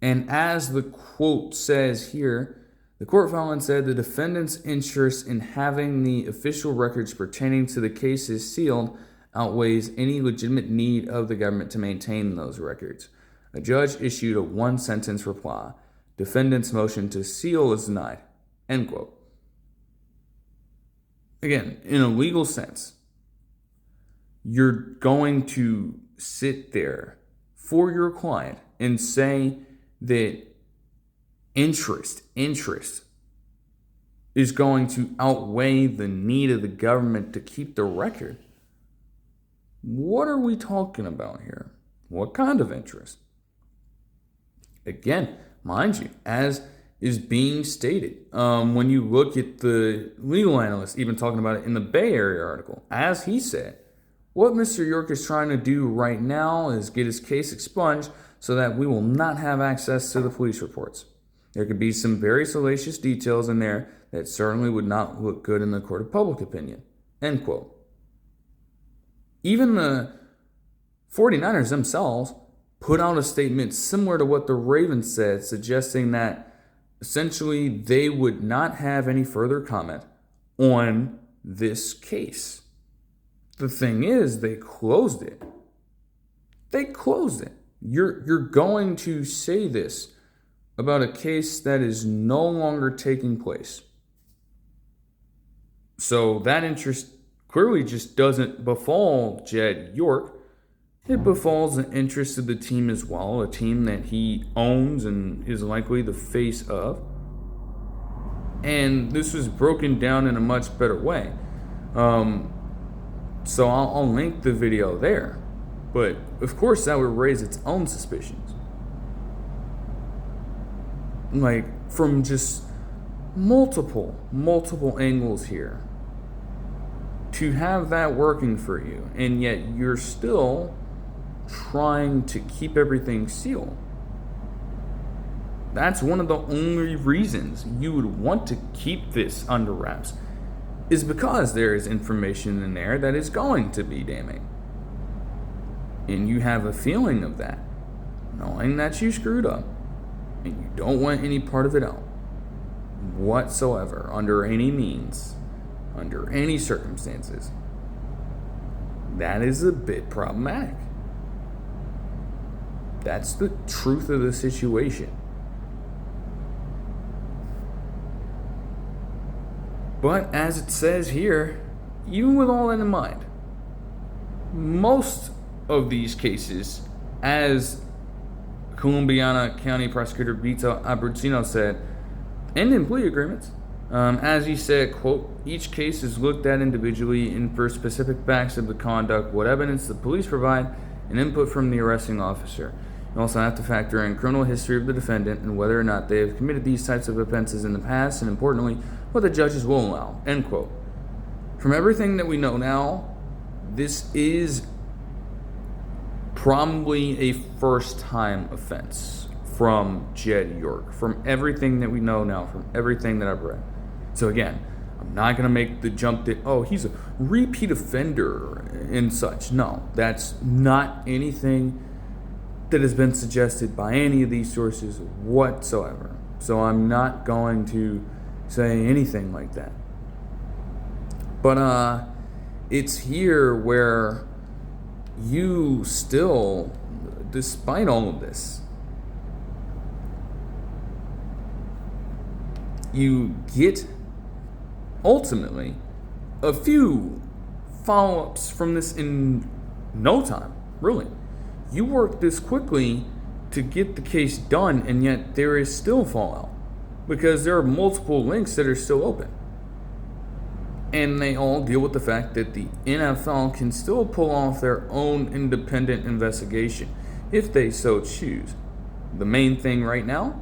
And as the quote says here, the court filing said the defendant's interest in having the official records pertaining to the cases sealed outweighs any legitimate need of the government to maintain those records. A judge issued a one-sentence reply. Defendant's motion to seal is denied. End quote. Again, in a legal sense, you're going to sit there for your client and say that interest is going to outweigh the need of the government to keep the record. What are we talking about here? What kind of interest? Again, mind you, as is being stated, when you look at the legal analyst even talking about it in the Bay Area article, as he said, what Mr. York is trying to do right now is get his case expunged so that we will not have access to the police reports. There could be some very salacious details in there that certainly would not look good in the court of public opinion. End quote. Even the 49ers themselves put out a statement similar to what the Ravens said, suggesting that essentially they would not have any further comment on this case. The thing is, they closed it. You're going to say this about a case that is no longer taking place. So that interest clearly just doesn't befall Jed York. It befalls the interest of the team as well, a team that he owns and is likely the face of. And this was broken down in a much better way. So I'll link the video there. But, of course, that would raise its own suspicions. From just multiple angles here. To have that working for you, and yet you're still trying to keep everything sealed. That's one of the only reasons you would want to keep this under wraps, is because there is information in there that is going to be damning. And you have a feeling of that, knowing that you screwed up, and you don't want any part of it out whatsoever, under any means, under any circumstances. That is a bit problematic. That's the truth of the situation. But as it says here, even with all that in mind, most of these cases, as Columbiana County Prosecutor Vito Abruzino said, end in plea agreements. As he said, quote, each case is looked at individually and for specific facts of the conduct, what evidence the police provide, and input from the arresting officer. You also have to factor in criminal history of the defendant and whether or not they have committed these types of offenses in the past, and importantly, what the judges will allow, end quote. From everything that we know now, this is probably a first-time offense from Jed York, from everything that we know now, from everything that I've read. So again, I'm not going to make the jump that, oh, he's a repeat offender and such. No, that's not anything that has been suggested by any of these sources whatsoever. So I'm not going to say anything like that. But it's here where you still, despite all of this, you get ultimately a few follow-ups from this in no time, really. You work this quickly to get the case done, and yet there is still fallout because there are multiple links that are still open. And they all deal with the fact that the NFL can still pull off their own independent investigation if they so choose. The main thing right now,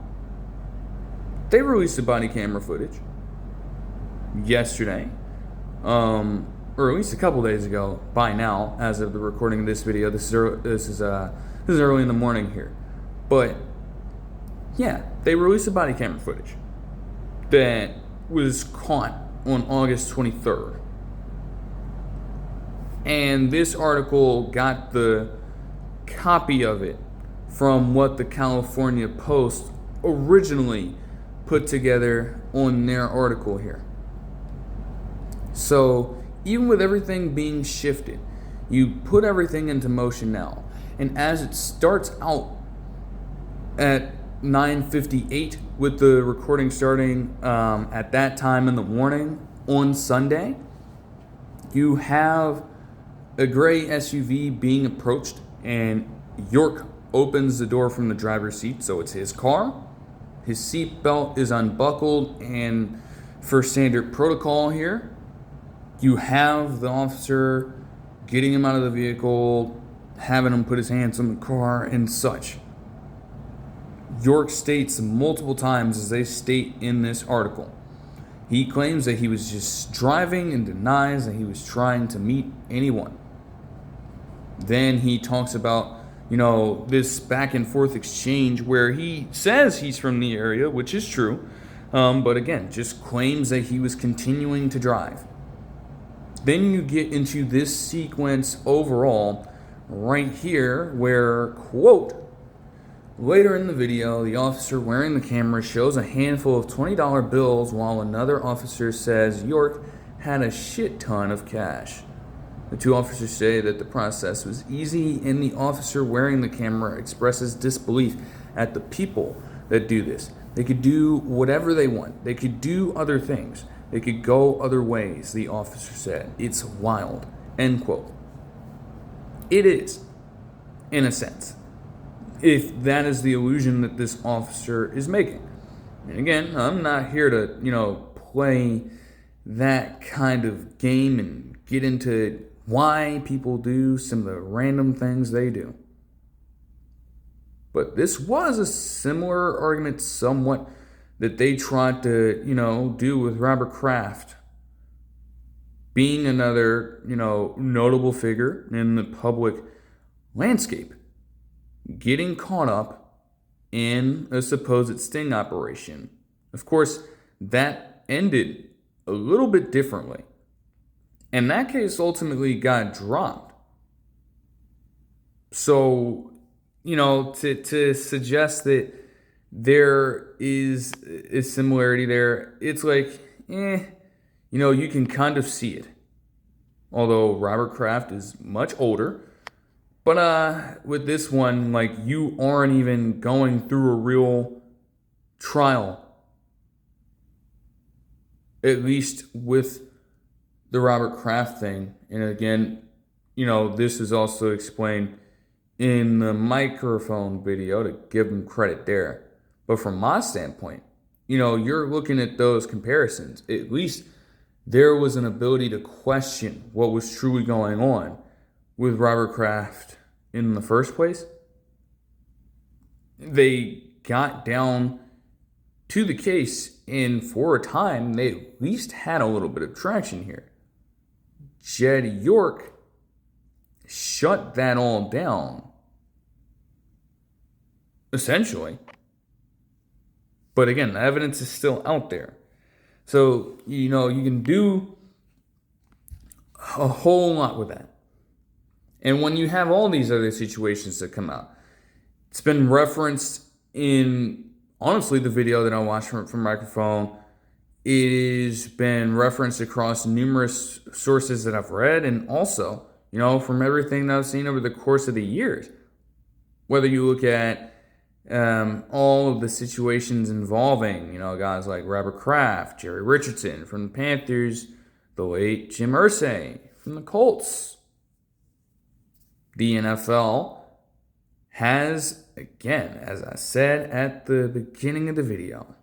they released the body camera footage yesterday, or at least a couple days ago by now, as of the recording of this video. This is early in the morning here. But yeah, they released the body camera footage that was caught on August 23rd. And this article got the copy of it from what the California Post originally put together on their article here. So even with everything being shifted, you put everything into motion now. And as it starts out at 9:58 with the recording starting at that time in the morning on Sunday, you have a gray SUV being approached, and York opens the door from the driver's seat, so it's his car. His seatbelt is unbuckled, and for standard protocol here, you have the officer getting him out of the vehicle, having him put his hands on the car and such. York states multiple times, as they state in this article, he claims that he was just driving and denies that he was trying to meet anyone. Then he talks about, this back and forth exchange where he says he's from the area, which is true, but again, just claims that he was continuing to drive. Then you get into this sequence overall right here where, quote, later in the video, the officer wearing the camera shows a handful of $20 bills while another officer says York had a shit ton of cash. The two officers say that the process was easy, and the officer wearing the camera expresses disbelief at the people that do this. They could do whatever they want. They could do other things. They could go other ways, the officer said. It's wild, end quote. It is, in a sense, if that is the illusion that this officer is making. And again, I'm not here to, play that kind of game and get into why people do some of the random things they do. But this was a similar argument somewhat that they tried to, do with Robert Kraft being another, notable figure in the public landscape, getting caught up in a supposed sting operation. Of course, that ended a little bit differently. And that case ultimately got dropped. So, to suggest that there is a similarity there, it's like, you can kind of see it. although Robert Kraft is much older. But with this one, like, you aren't even going through a real trial, at least with the Robert Kraft thing. And again, this is also explained in the microphone video to give him credit there. But from my standpoint, you're looking at those comparisons. At least there was an ability to question what was truly going on with Robert Kraft in the first place. They got down to the case, and for a time, they at least had a little bit of traction here. Jed York shut that all down, essentially. But again, the evidence is still out there. So, you can do a whole lot with that. And when you have all these other situations that come out, it's been referenced in, honestly, the video that I watched from Microphone. It has been referenced across numerous sources that I've read, and also, from everything that I've seen over the course of the years. Whether you look at all of the situations involving, guys like Robert Kraft, Jerry Richardson from the Panthers, the late Jim Irsay from the Colts. The NFL has, again, as I said at the beginning of the video,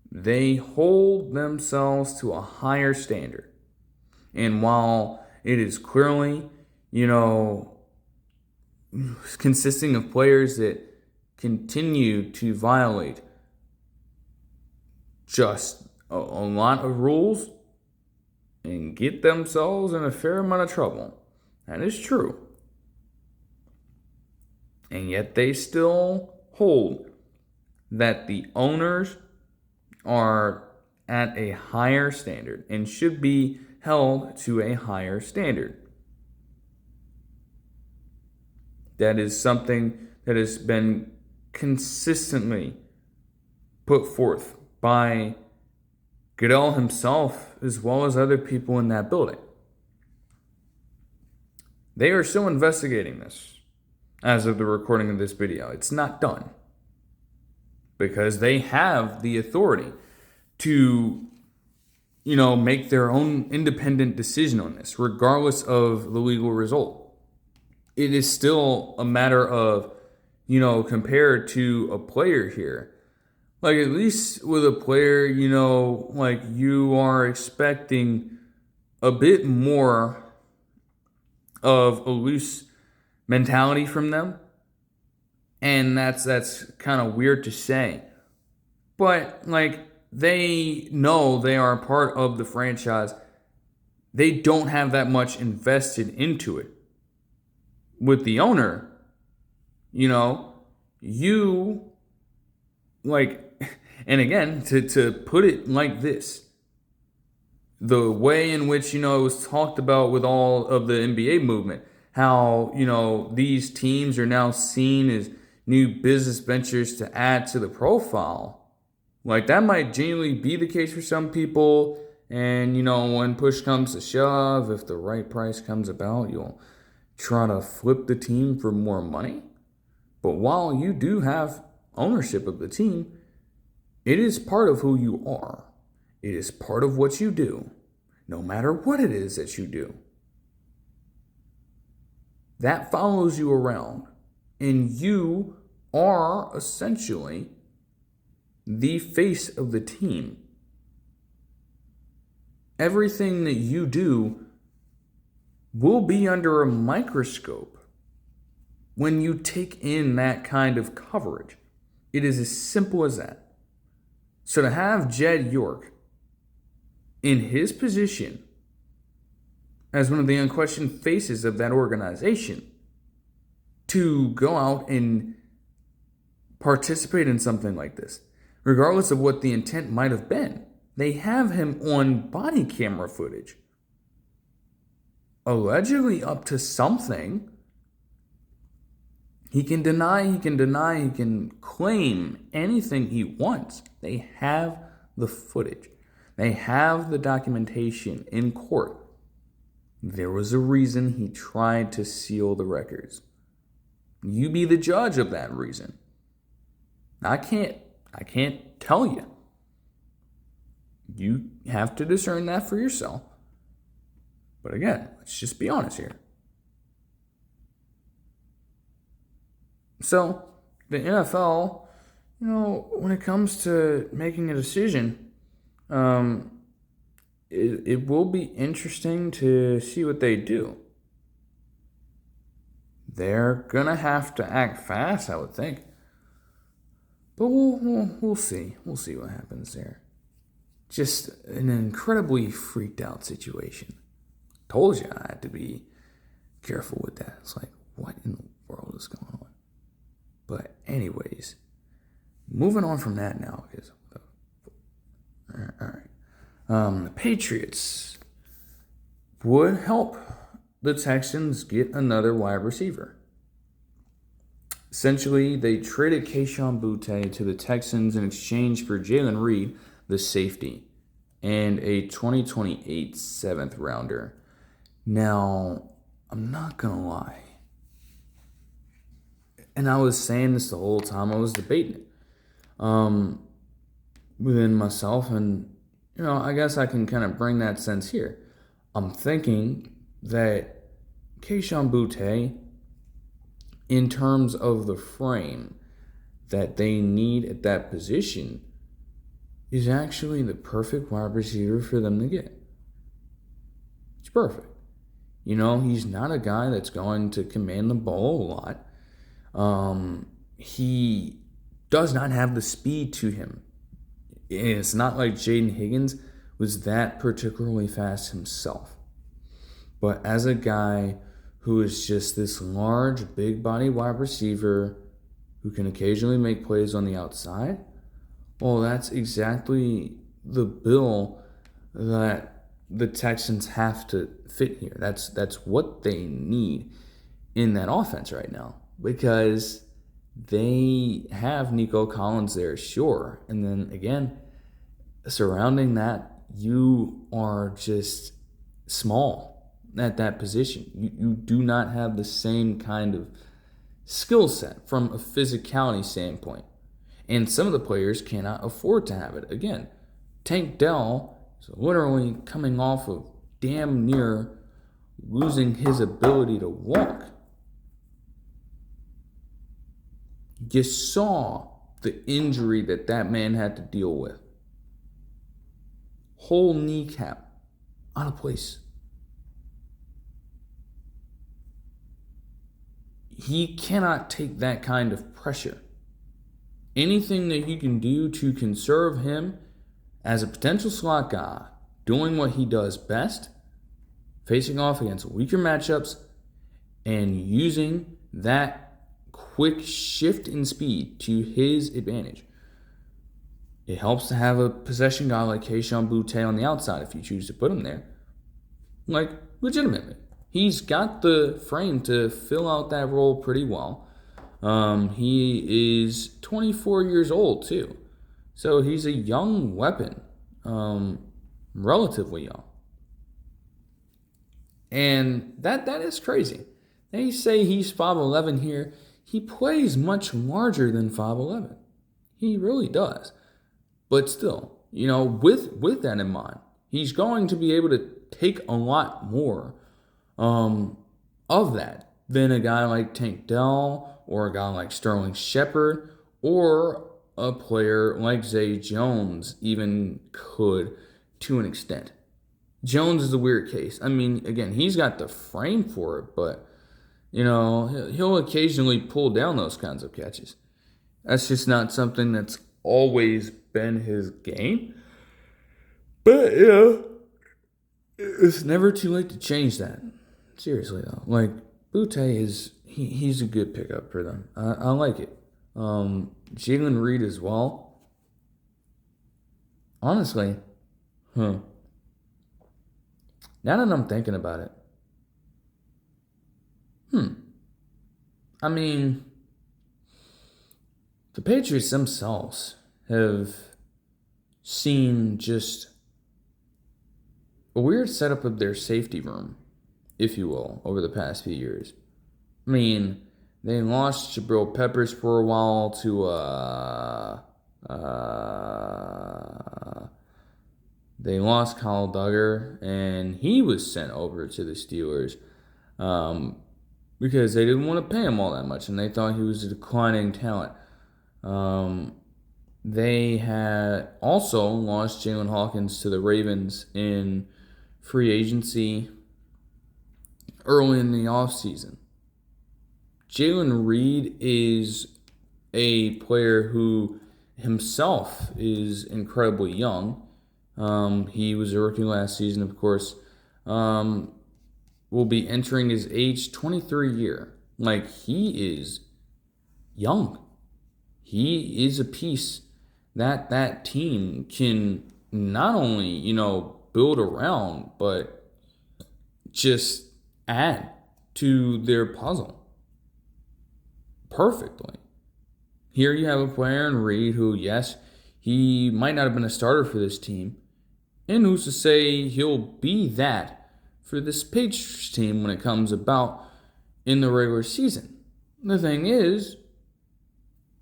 they hold themselves to a higher standard. And while it is clearly, consisting of players that continue to violate just a lot of rules and get themselves in a fair amount of trouble. That is true. And yet they still hold that the owners are at a higher standard and should be held to a higher standard. That is something that has been consistently put forth by Goodell himself as well as other people in that building. They are still investigating this as of the recording of this video. It's not done because they have the authority to, make their own independent decision on this, regardless of the legal result. It is still a matter of, compared to a player here. Like, at least with a player, you are expecting a bit more of a loose mentality from them. And that's kind of weird to say. But, they know they are a part of the franchise. They don't have that much invested into it. With the owner, and again, to put it like this, the way in which, it was talked about with all of the NBA movement, how, these teams are now seen as new business ventures to add to the profile. That might genuinely be the case for some people. And, when push comes to shove, if the right price comes about, you'll try to flip the team for more money. But while you do have ownership of the team, it is part of who you are. It is part of what you do, no matter what it is that you do. That follows you around, and you are essentially the face of the team. Everything that you do will be under a microscope when you take in that kind of coverage. It is as simple as that. So to have Jed York in his position as one of the unquestioned faces of that organization to go out and participate in something like this, regardless of what the intent might have been. They have him on body camera footage, allegedly up to something. He can deny, he can claim anything he wants. They have the footage. They have the documentation in court. There was a reason he tried to seal the records. You be the judge of that reason. I can't tell you. You have to discern that for yourself. But again, let's just be honest here. So, the NFL, when it comes to making a decision, it will be interesting to see what they do. They're going to have to act fast, I would think. But we'll see. We'll see what happens there. Just an incredibly freaked out situation. Told you I had to be careful with that. It's like, what in the world is going on? But anyways, moving on from that now. Because, all right. The Patriots would help the Texans get another wide receiver. Essentially, they traded Kayshon Boutte to the Texans in exchange for Jaylen Reed, the safety, and a 2028 7th rounder. Now, I'm not going to lie. And I was saying this the whole time I was debating it within myself. And, I guess I can kind of bring that sense here. I'm thinking that Kayshon Boutte, in terms of the frame that they need at that position, is actually the perfect wide receiver for them to get. It's perfect. He's not a guy that's going to command the ball a lot. He does not have the speed to him. And it's not like Jaden Higgins was that particularly fast himself. But as a guy who is just this large, big body wide receiver who can occasionally make plays on the outside, well, that's exactly the bill that the Texans have to fit here. That's what they need in that offense right now, because they have Nico Collins there, sure. And then again, surrounding that, you are just small at that position. You do not have the same kind of skill set from a physicality standpoint. And some of the players cannot afford to have it. Again, Tank Dell is literally coming off of damn near losing his ability to walk. You saw the injury that man had to deal with. Whole kneecap out of place. He cannot take that kind of pressure. Anything that you can do to conserve him as a potential slot guy, doing what he does best, facing off against weaker matchups, and using that quick shift in speed to his advantage. It helps to have a possession guy like Kayshon Boutte on the outside if you choose to put him there. Like, legitimately. He's got the frame to fill out that role pretty well. He is 24 years old, too. So he's a young weapon. Relatively young. And that is crazy. They say he's 5'11" here. He plays much larger than 5'11". He really does. But still, with that in mind, he's going to be able to take a lot more of that than a guy like Tank Dell or a guy like Sterling Shepard or a player like Zay Jones even could to an extent. Jones is a weird case. I mean, again, he's got the frame for it, but, he'll occasionally pull down those kinds of catches. That's just not something that's always been his game. But, it's never too late to change that. Seriously, though. Like, Boutte he's a good pickup for them. I like it. Jaylen Reed as well. Honestly, now that I'm thinking about it, I mean, the Patriots themselves have seen just a weird setup of their safety room if you will, over the past few years. I mean, they lost Jabril Peppers for a while to they lost Kyle Duggar, and he was sent over to the Steelers because they didn't want to pay him all that much, and they thought he was a declining talent. They had also lost Jalen Hawkins to the Ravens in free agency early in the offseason. Jaylen Reed is a player who himself is incredibly young. He was a rookie last season, of course. Will be entering his age 23 year. Like, he is young. He is a piece that team can not only, build around, but just add to their puzzle perfectly. Here you have a player in Reed who, yes, he might not have been a starter for this team, and who's to say he'll be that for this Patriots team when it comes about in the regular season. The thing is,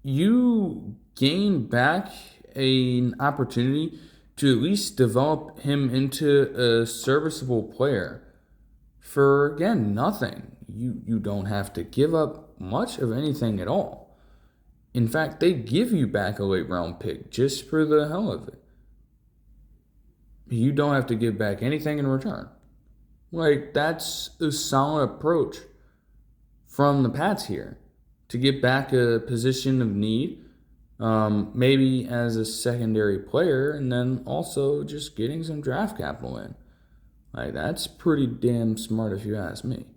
you gain back an opportunity to at least develop him into a serviceable player for, again, nothing. You don't have to give up much of anything at all. In fact, they give you back a late round pick just for the hell of it. You don't have to give back anything in return. Like, that's a solid approach from the Pats here to get back a position of need, maybe as a secondary player, and then also just getting some draft capital in. Like, that's pretty damn smart if you ask me.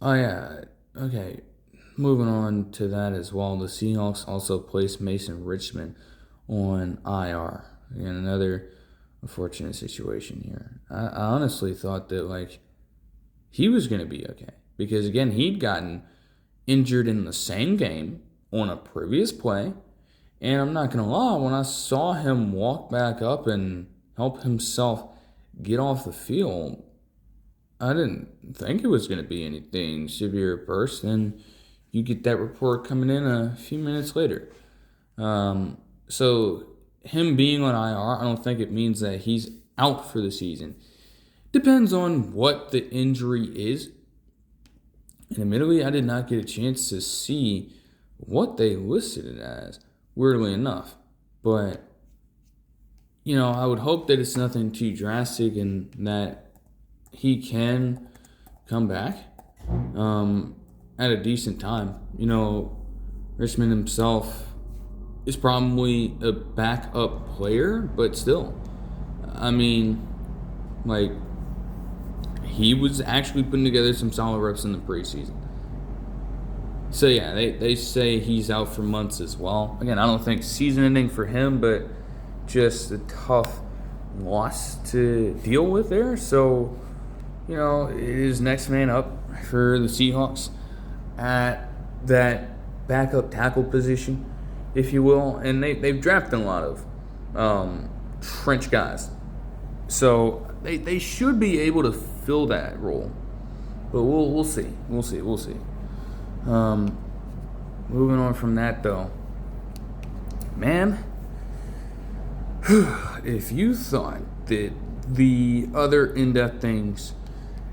Oh, yeah. Okay. Moving on to that as well. The Seahawks also placed Mason Richman on IR. Again, another unfortunate situation here. I honestly thought that, he was going to be okay. Because, again, he'd gotten injured in the same game on a previous play. And I'm not going to lie, when I saw him walk back up and help himself get off the field, I didn't think it was going to be anything severe at first. And you get that report coming in a few minutes later. So him being on IR, I don't think it means that he's out for the season. Depends on what the injury is. And admittedly, I did not get a chance to see what they listed it as, weirdly enough. But, I would hope that it's nothing too drastic and that he can come back at a decent time. Richmond himself is probably a backup player, but still. He was actually putting together some solid reps in the preseason. So, yeah, they say he's out for months as well. Again, I don't think season ending for him, but just a tough loss to deal with there. So, it is next man up for the Seahawks at that backup tackle position, if you will. And they've drafted a lot of French guys. So they should be able to fill that role. But we'll see. We'll see. Moving on from that, though. Man, if you thought that the other in-depth things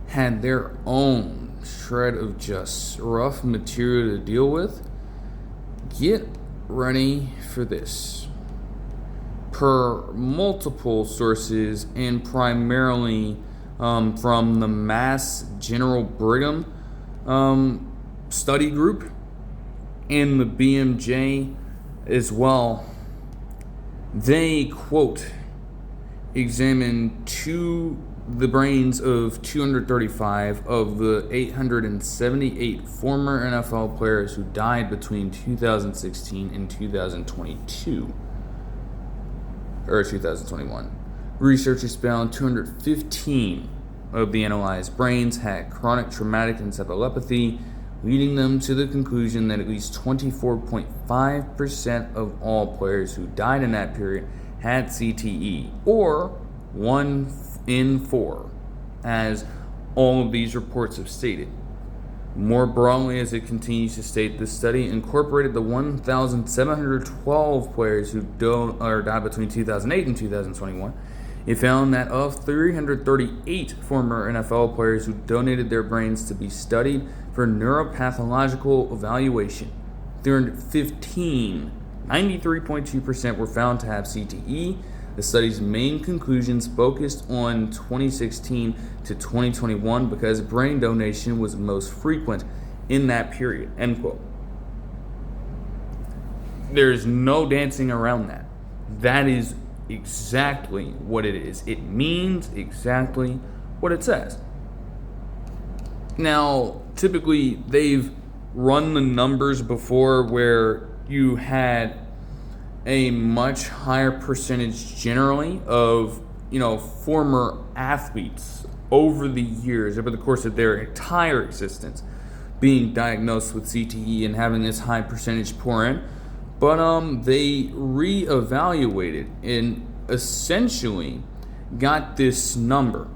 had their own shred of just rough material to deal with, get ready for this. Per multiple sources, and primarily from the Mass General Brigham study group and the BMJ as well, they, quote, examined the brains of 235 of the 878 former NFL players who died between 2016 and 2021. Researchers found 215 of the analyzed brains had chronic traumatic encephalopathy, leading them to the conclusion that at least 24.5% of all players who died in that period had CTE, or 1 in 4, as all of these reports have stated. More broadly, as it continues to state, the study incorporated the 1,712 players who died between 2008 and 2021. It found that of 338 former NFL players who donated their brains to be studied for neuropathological evaluation, 315, 93.2% were found to have CTE. The study's main conclusions focused on 2016 to 2021 because brain donation was most frequent in that period, end quote. There's no dancing around that. That is exactly what it is. It means exactly what it says. Now, typically, they've run the numbers before where you had a much higher percentage generally of, former athletes over the years, over the course of their entire existence, being diagnosed with CTE and having this high percentage pour in. But they reevaluated and essentially got this number.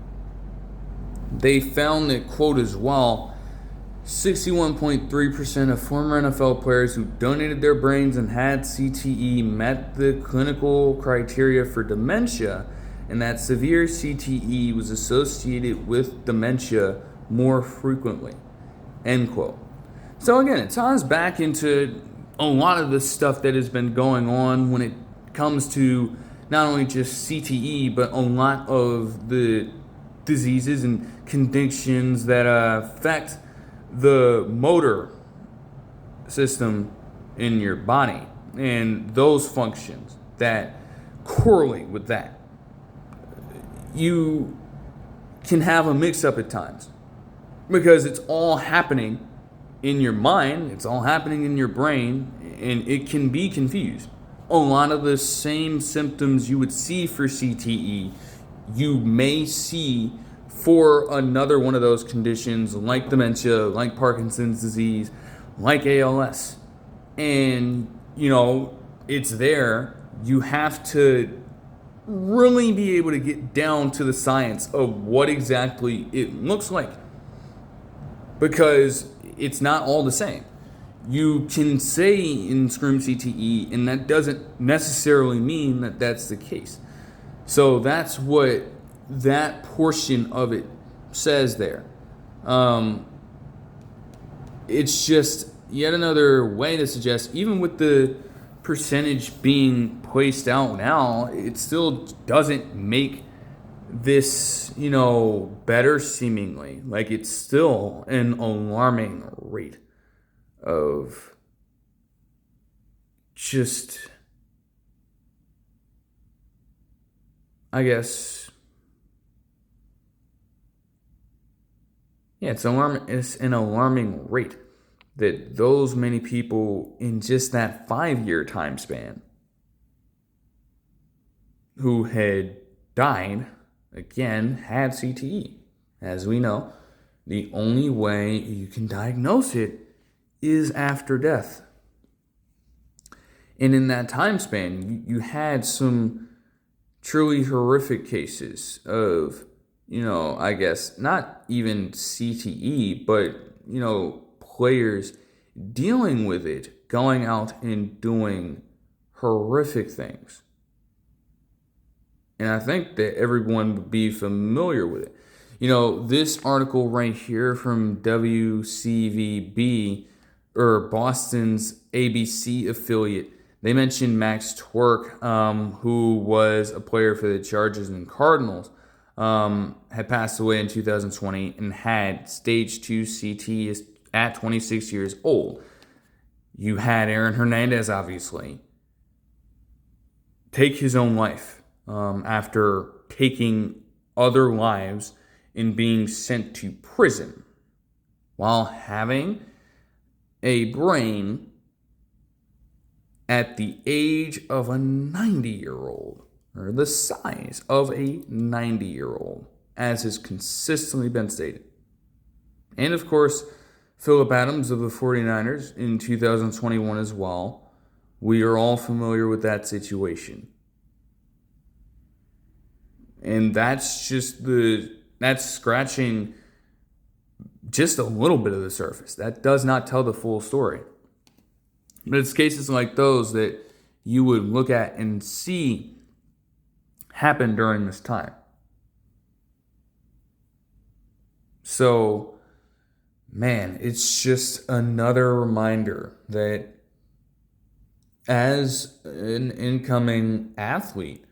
They found that, quote, as well, 61.3% of former NFL players who donated their brains and had CTE met the clinical criteria for dementia, and that severe CTE was associated with dementia more frequently, end quote. So again, it ties back into a lot of the stuff that has been going on when it comes to not only just CTE, but a lot of the diseases and conditions that affect the motor system in your body and those functions that correlate with that. You can have a mix-up at times because it's all happening in your mind, it's all happening in your brain, and it can be confused. A lot of the same symptoms you would see for CTE, you may see for another one of those conditions like dementia, like Parkinson's disease, like ALS. And, it's there. You have to really be able to get down to the science of what exactly it looks like, because it's not all the same. You can say in Scream CTE, and that doesn't necessarily mean that that's the case. So that's what that portion of it says there. It's just yet another way to suggest, even with the percentage being placed out now, it still doesn't make this, better seemingly. Like, it's still an alarming rate of just, I guess, it's an alarming rate that those many people in just that 5-year time span who had died, again, had CTE. As we know, the only way you can diagnose it is after death. And in that time span, you had some truly horrific cases of, I guess, not even CTE, but, players dealing with it, going out and doing horrific things. And I think that everyone would be familiar with it. This article right here from WCVB, or Boston's ABC affiliate, they mentioned Max Twerk, who was a player for the Chargers and Cardinals, had passed away in 2020 and had stage 2 CTE at 26 years old. You had Aaron Hernandez, obviously, take his own life after taking other lives and being sent to prison while having a brain at the age of a 90-year-old, or the size of a 90-year-old, as has consistently been stated. And of course, Phillip Adams of the 49ers in 2021 as well. We are all familiar with that situation. And that's just that's scratching just a little bit of the surface. That does not tell the full story. But it's cases like those that you would look at and see happen during this time. So, man, it's just another reminder that as an incoming athlete,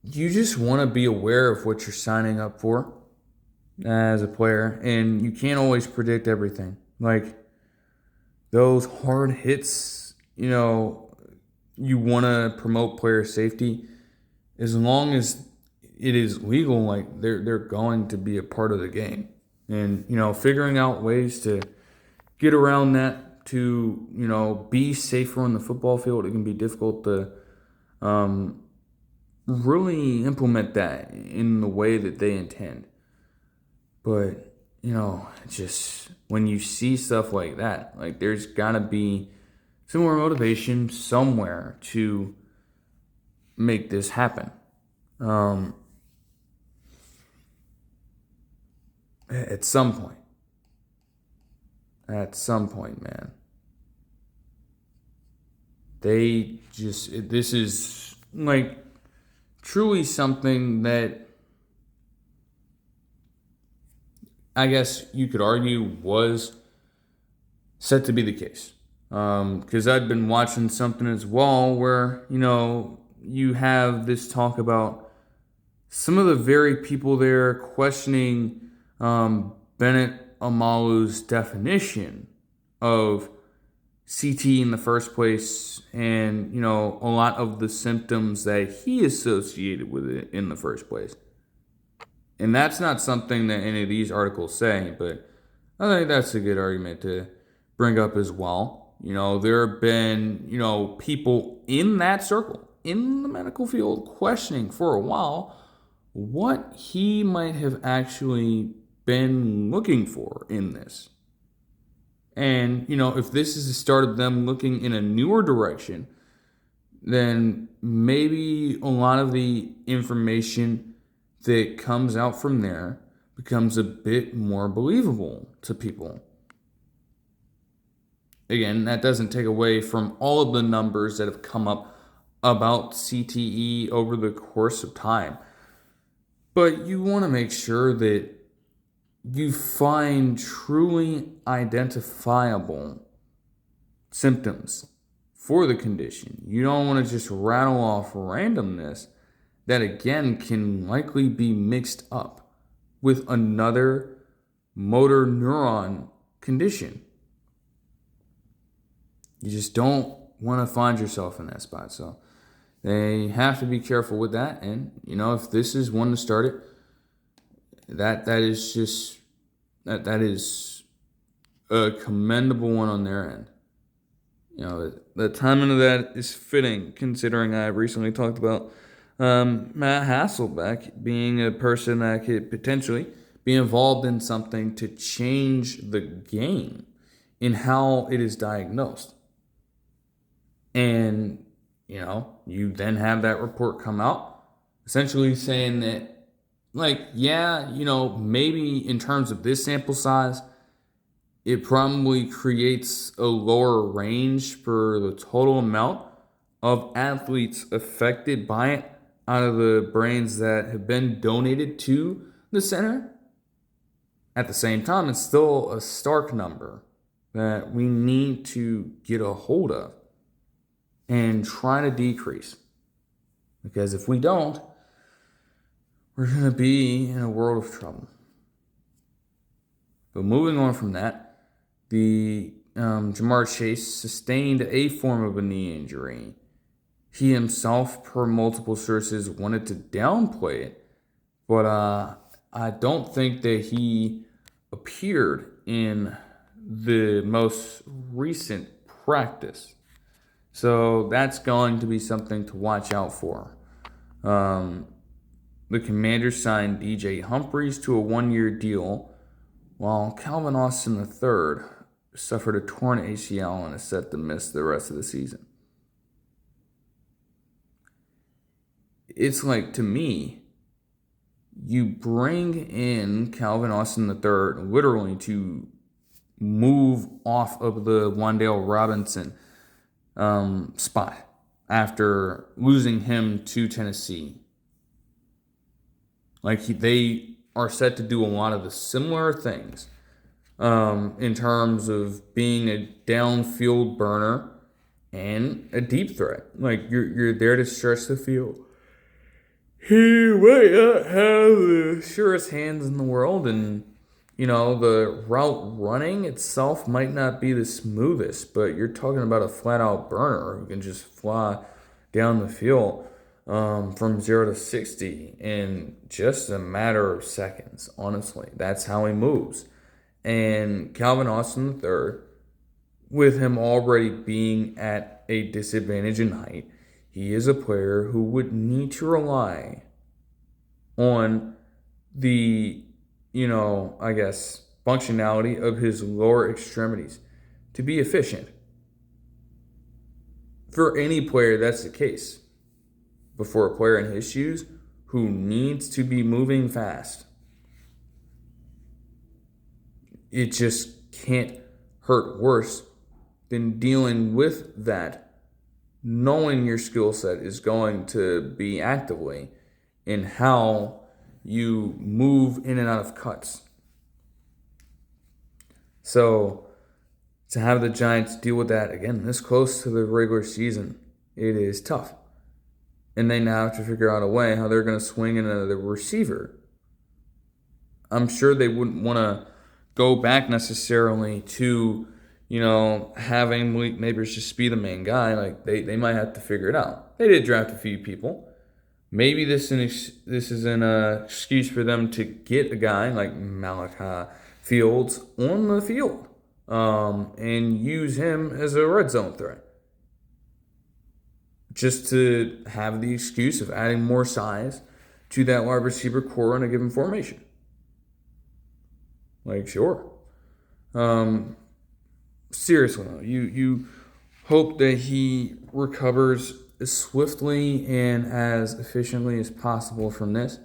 you just want to be aware of what you're signing up for as a player, and you can't always predict everything. Like, those hard hits, you want to promote player safety. As long as it is legal, like, they're going to be a part of the game. And, figuring out ways to get around that, to, be safer on the football field, it can be difficult to really implement that in the way that they intend. But, just when you see stuff like that, like, there's got to be some more motivation somewhere to make this happen. At some point, man. This is, like, truly something that I guess you could argue was set to be the case. Because I'd been watching something as well where, you have this talk about some of the very people there questioning Bennett Omalu's definition of CT in the first place and, a lot of the symptoms that he associated with it in the first place. And that's not something that any of these articles say, but I think that's a good argument to bring up as well. There have been, people in that circle, in the medical field, questioning for a while what he might have actually been looking for in this. And, if this is the start of them looking in a newer direction, then maybe a lot of the information that comes out from there becomes a bit more believable to people. Again, that doesn't take away from all of the numbers that have come up about CTE over the course of time. But you want to make sure that you find truly identifiable symptoms for the condition. You don't want to just rattle off randomness that, again, can likely be mixed up with another motor neuron condition. You just don't want to find yourself in that spot. So they have to be careful with that. And, if this is one to start it, that is a commendable one on their end. The timing of that is fitting, considering I recently talked about Matt Hasselbeck being a person that could potentially be involved in something to change the game in how it is diagnosed. And, you then have that report come out essentially saying that, maybe in terms of this sample size, it probably creates a lower range for the total amount of athletes affected by it out of the brains that have been donated to the center. At the same time, it's still a stark number that we need to get a hold of and try to decrease. Because if we don't, we're going to be in a world of trouble. But moving on from that, the Jamar Chase sustained a form of a knee injury. He himself, per multiple sources, wanted to downplay it, but I don't think that he appeared in the most recent practice. So that's going to be something to watch out for. The Commanders signed DJ Humphries to a one-year deal, while Calvin Austin III suffered a torn ACL and is set to miss the rest of the season. It's like, to me, you bring in Calvin Austin III literally to move off of the Wan'Dale Robinson spot after losing him to Tennessee. They are set to do a lot of the similar things in terms of being a downfield burner and a deep threat. You're there to stretch the field. He might not have the surest hands in the world, and the route running itself might not be the smoothest, but you're talking about a flat-out burner who can just fly down the field from 0 to 60 in just a matter of seconds, honestly. That's how he moves. And Calvin Austin III, with him already being at a disadvantage in height, he is a player who would need to rely on the, functionality of his lower extremities to be efficient. For any player, that's the case. But for a player in his shoes who needs to be moving fast, it just can't hurt worse than dealing with that, knowing your skill set is going to be actively in how you move in and out of cuts. So to have the Giants deal with that, again, this close to the regular season, it is tough. And they now have to figure out a way how they're going to swing in another receiver. I'm sure they wouldn't want to go back necessarily to, having Malik Neighbors just be the main guy. They might have to figure it out. They did draft a few people. Maybe this is an excuse for them to get a guy like Malachi Fields on the field and use him as a red zone threat. Just to have the excuse of adding more size to that wide receiver core in a given formation. Sure. Seriously, though, you hope that he recovers as swiftly and as efficiently as possible from this,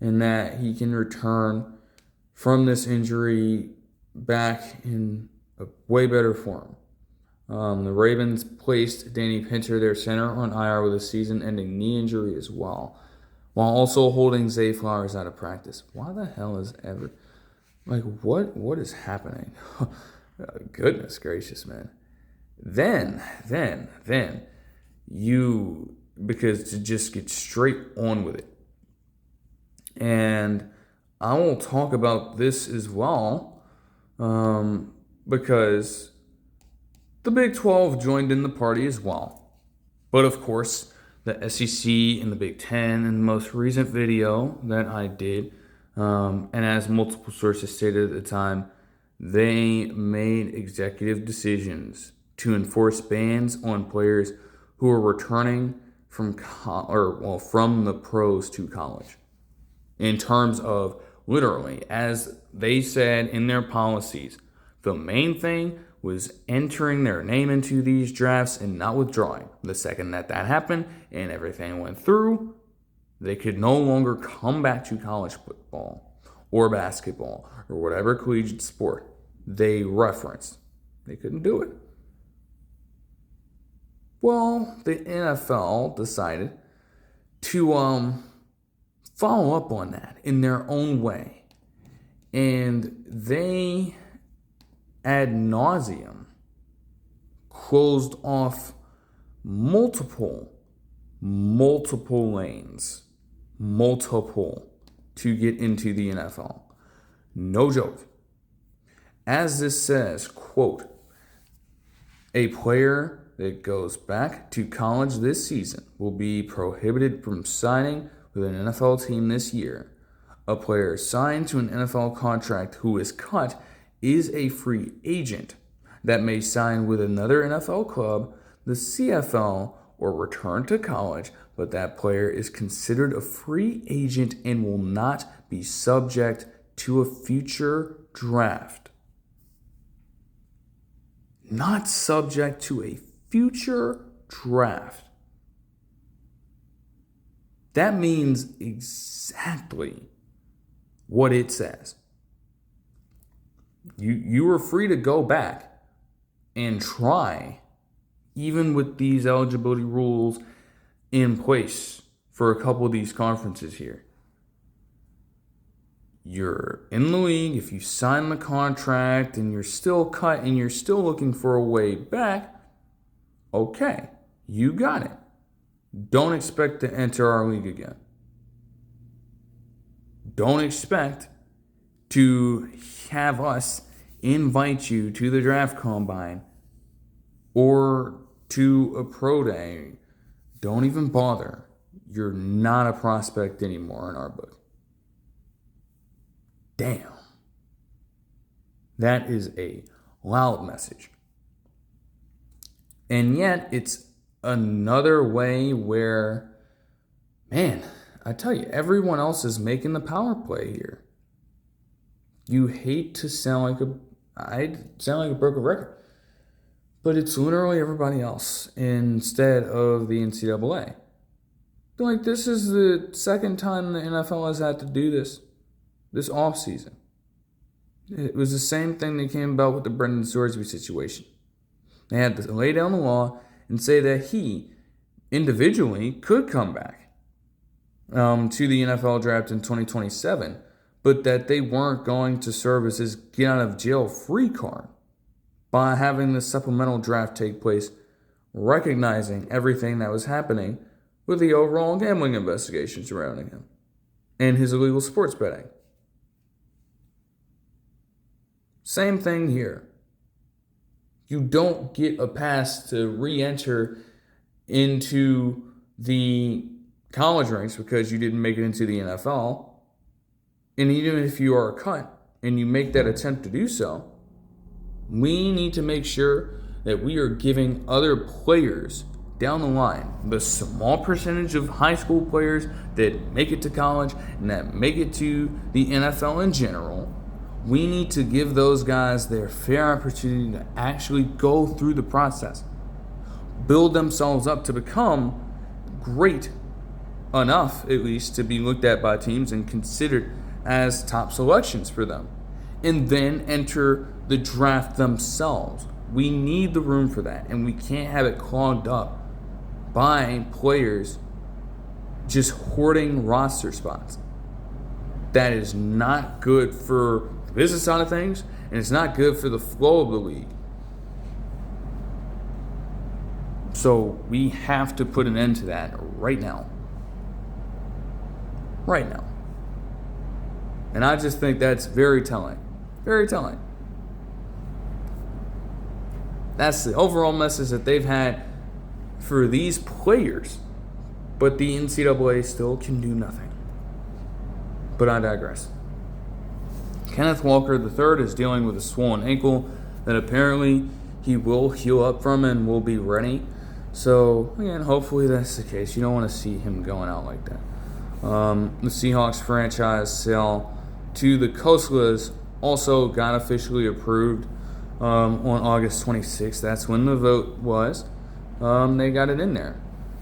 and that he can return from this injury back in a way better form. The Ravens placed Danny Pinter, their center, on IR with a season-ending knee injury as well, while also holding Zay Flowers out of practice. Why the hell is ever... what is happening? Goodness gracious, man. Then, because to just get straight on with it. And I will talk about this as well, because the Big 12 joined in the party as well. But of course, the SEC and the Big 10 in the most recent video that I did, and as multiple sources stated at the time, they made executive decisions to enforce bans on players who are returning from the pros to college. In terms of literally, as they said in their policies, the main thing was entering their name into these drafts and not withdrawing. The second that happened and everything went through, they could no longer come back to college football or basketball or whatever collegiate sport they referenced. They couldn't do it. Well, the NFL decided to follow up on that in their own way. And they ad nauseum closed off multiple lanes, to get into the NFL. No joke. As this says, quote, a player that goes back to college this season will be prohibited from signing with an NFL team this year. A player signed to an NFL contract who is cut is a free agent that may sign with another NFL club, the CFL, or return to college, but that player is considered a free agent and will not be subject to a future draft. Not subject to a future draft. That means exactly what it says. You are free to go back and try, even with these eligibility rules in place for a couple of these conferences here. You're in the league, if you sign the contract and you're still cut and you're still looking for a way back, okay, you got it. Don't expect to enter our league again. Don't expect to have us invite you to the draft combine or to a pro day. Don't even bother. You're not a prospect anymore in our book. Damn. That is a loud message. And yet, it's another way where, man, I tell you, everyone else is making the power play here. You hate to sound like a broken record, but it's literally everybody else instead of the NCAA. Like, this is the second time the NFL has had to do this offseason. It was the same thing that came about with the Brendan Sorsby situation. They had to lay down the law and say that he individually could come back to the NFL draft in 2027, but that they weren't going to serve as his get out of jail free card by having the supplemental draft take place, recognizing everything that was happening with the overall gambling investigation surrounding him and his illegal sports betting. Same thing here. You don't get a pass to re-enter into the college ranks because you didn't make it into the NFL. And even if you are cut and you make that attempt to do so, we need to make sure that we are giving other players down the line, the small percentage of high school players that make it to college and that make it to the NFL in general, we need to give those guys their fair opportunity to actually go through the process, build themselves up to become great enough, at least, to be looked at by teams and considered as top selections for them, and then enter the draft themselves. We need the room for that, and we can't have it clogged up by players just hoarding roster spots. That is not good for the business side of things, and it's not good for the flow of the league. So we have to put an end to that right now. Right now. And I just think that's very telling. Very telling. That's the overall message that they've had for these players. But the NCAA still can do nothing. But I digress. Kenneth Walker III is dealing with a swollen ankle that apparently he will heal up from and will be ready. So, again, hopefully that's the case. You don't want to see him going out like that. The Seahawks franchise sale to the Coastlers also got officially approved on August 26th. That's when the vote was. They got it in there.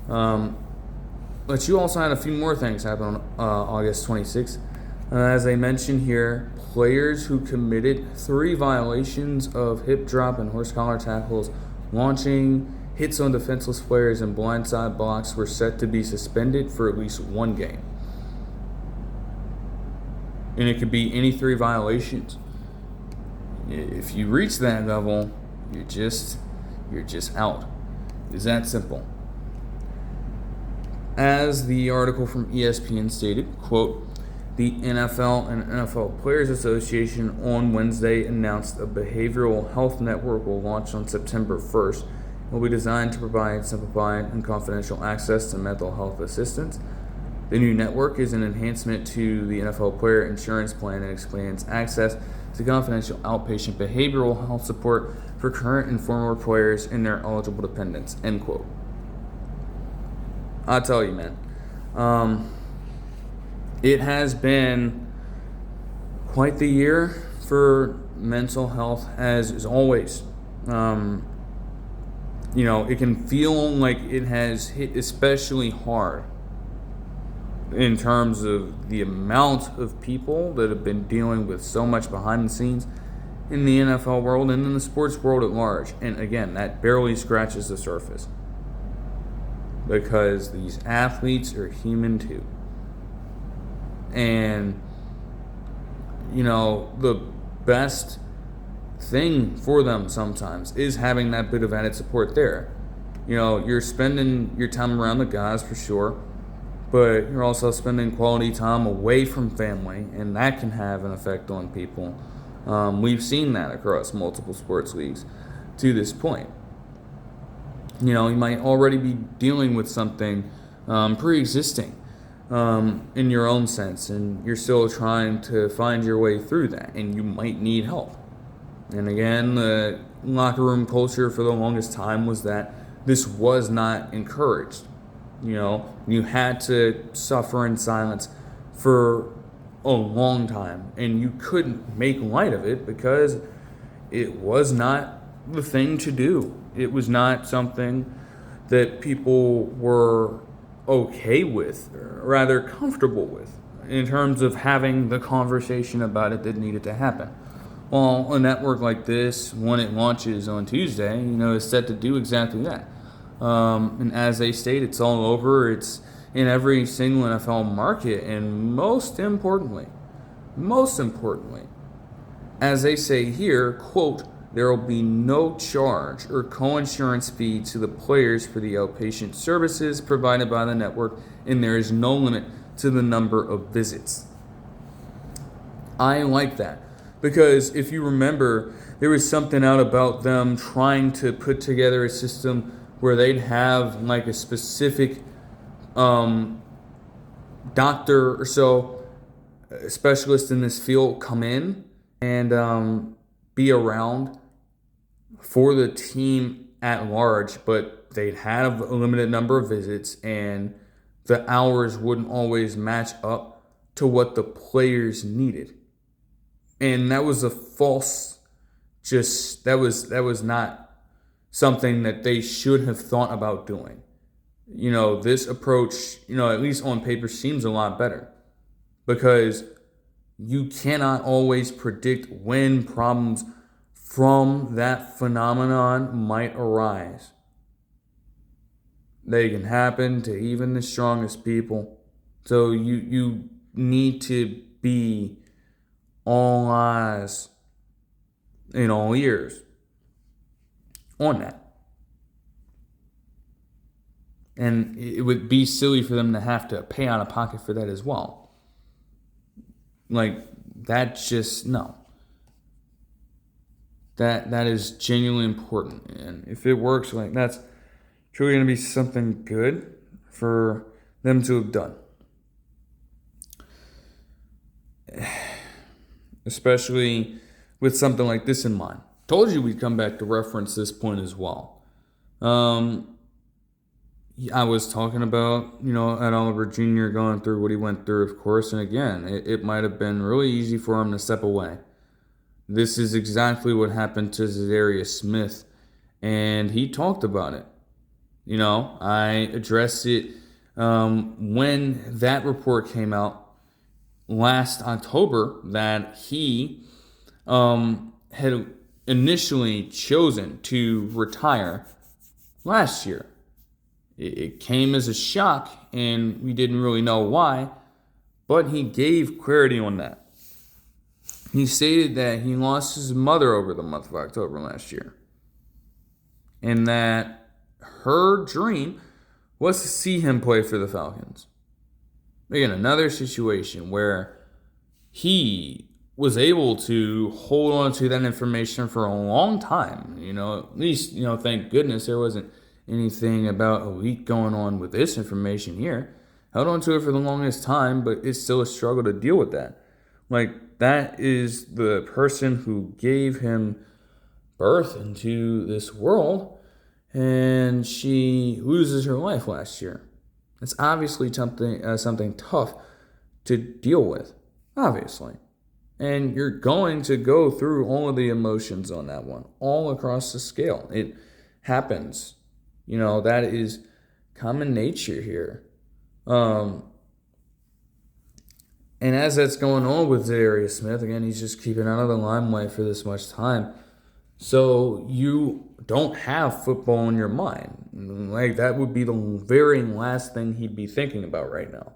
But you also had a few more things happen on August 26th. As I mentioned here, players who committed 3 violations of hip drop and horse collar tackles, launching hits on defenseless players, and blindside blocks were set to be suspended for at least 1 game. And it could be any 3 violations. If you reach that level, you're just out. It's that simple. As the article from ESPN stated, quote, the NFL and NFL Players Association on Wednesday announced a behavioral health network will launch on September 1st. It will be designed to provide simplified and confidential access to mental health assistance. The new network is an enhancement to the NFL Player Insurance Plan and expands access to confidential outpatient behavioral health support for current and former players and their eligible dependents, end quote. I'll tell you, man. It has been quite the year for mental health, as always. It can feel like it has hit especially hard in terms of the amount of people that have been dealing with so much behind the scenes in the NFL world and in the sports world at large. And again, that barely scratches the surface, because these athletes are human too. And, the best thing for them sometimes is having that bit of added support there. You're spending your time around the guys for sure, but you're also spending quality time away from family, and that can have an effect on people. We've seen that across multiple sports leagues to this point. You might already be dealing with something pre-existing in your own sense, and you're still trying to find your way through that, and you might need help. And again, the locker room culture for the longest time was that this was not encouraged. You had to suffer in silence for a long time, and you couldn't make light of it because it was not the thing to do. It was not something that people were okay with, or rather comfortable with, in terms of having the conversation about it that needed to happen. Well, a network like this, when it launches on Tuesday, is set to do exactly that. And as they state, it's all over. It's in every single NFL market. And most importantly, as they say here, quote, there will be no charge or co-insurance fee to the players for the outpatient services provided by the network, and there is no limit to the number of visits. I like that, because if you remember, there was something out about them trying to put together a system where they'd have like a specific doctor or so, a specialist in this field, come in and be around for the team at large, but they'd have a limited number of visits, and the hours wouldn't always match up to what the players needed. And that was a false, that was not something that they should have thought about doing. This approach, at least on paper, seems a lot better, because you cannot always predict when problems from that phenomenon might arise. They can happen to even the strongest people. So you need to be all eyes and all ears on that. And it would be silly for them to have to pay out of pocket for that as well. That's just, no. That is genuinely important. And if it works, that's truly going to be something good for them to have done. Especially with something like this in mind. Told you we'd come back to reference this point as well. I was talking about, Ed Oliver Jr. going through what he went through, of course. And again, it might have been really easy for him to step away. This is exactly what happened to Za'Darius Smith, and he talked about it. I addressed it when that report came out last October, that he had initially chosen to retire last year. It came as a shock, and we didn't really know why, but he gave clarity on that. He stated that he lost his mother over the month of October last year, and that her dream was to see him play for the Falcons. Again, another situation where he was able to hold on to that information for a long time. At least, thank goodness there wasn't anything about a leak going on with this information here. Held on to it for the longest time, but it's still a struggle to deal with that. That is the person who gave him birth into this world, and she loses her life last year. It's obviously something tough to deal with, obviously. And you're going to go through all of the emotions on that one, all across the scale. It happens. That is common nature here. And as that's going on with Za'Darius Smith, again, he's just keeping out of the limelight for this much time. So you don't have football in your mind. Like, that would be the very last thing he'd be thinking about right now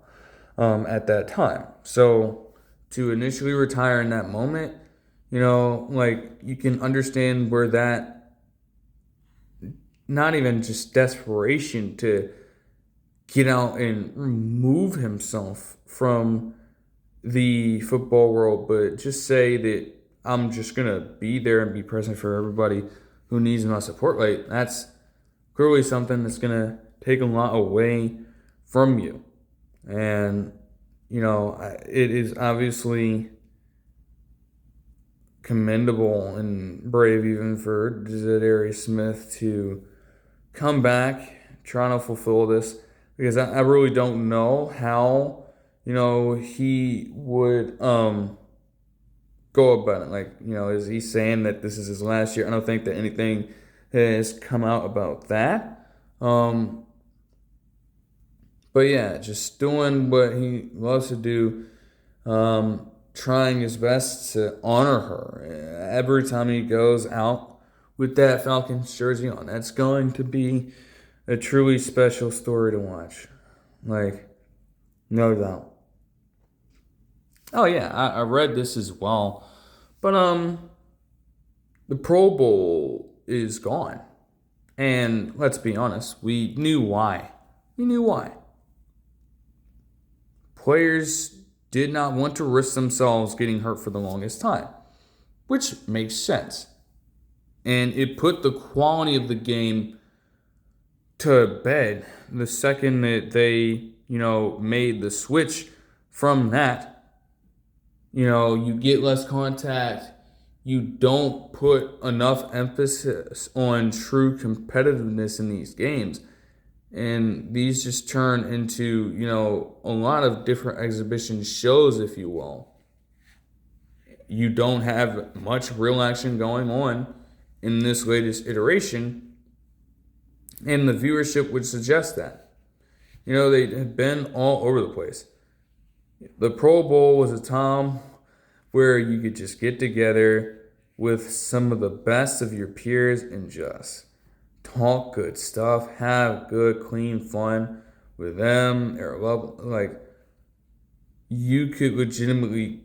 at that time. So to initially retire in that moment, like, you can understand where that, not even just desperation to get out and remove himself from the football world, but just say that I'm just going to be there and be present for everybody who needs my support. Like, that's clearly something that's going to take a lot away from you. And, it is obviously commendable and brave even for Za'Darius Smith to come back, trying to fulfill this, because I really don't know how, he would go about it. Like, is he saying that this is his last year? I don't think that anything has come out about that. But yeah, just doing what he loves to do, trying his best to honor her every time he goes out with that Falcons jersey on. That's going to be a truly special story to watch. Like, no doubt. Oh yeah, I read this as well. But the Pro Bowl is gone. And let's be honest, we knew why. Players did not want to risk themselves getting hurt for the longest time, which makes sense. And it put the quality of the game to bed the second that they, made the switch from that. You get less contact. You don't put enough emphasis on true competitiveness in these games. And these just turn into, a lot of different exhibition shows, if you will. You don't have much real action going on in this latest iteration. And the viewership would suggest that. They have been all over the place. The Pro Bowl was a time where you could just get together with some of the best of your peers and just talk good stuff, have good, clean fun with them. Like, you could legitimately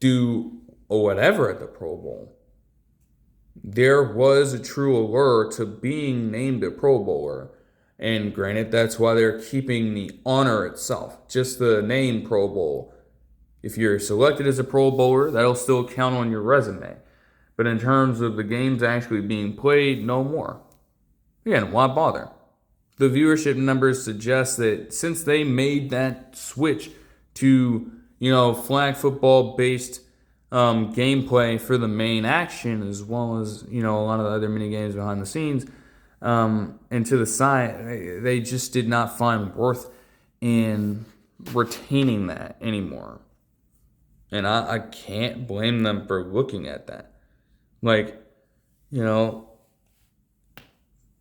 do whatever at the Pro Bowl. There was a true allure to being named a Pro Bowler. And granted, that's why they're keeping the honor itself, just the name Pro Bowl. If you're selected as a Pro Bowler, that'll still count on your resume. But in terms of the games actually being played, no more. Again, why bother? The viewership numbers suggest that since they made that switch to, flag football based gameplay for the main action, as well as, a lot of the other mini games behind the scenes, and to the side, they just did not find worth in retaining that anymore. And I can't blame them for looking at that. Like,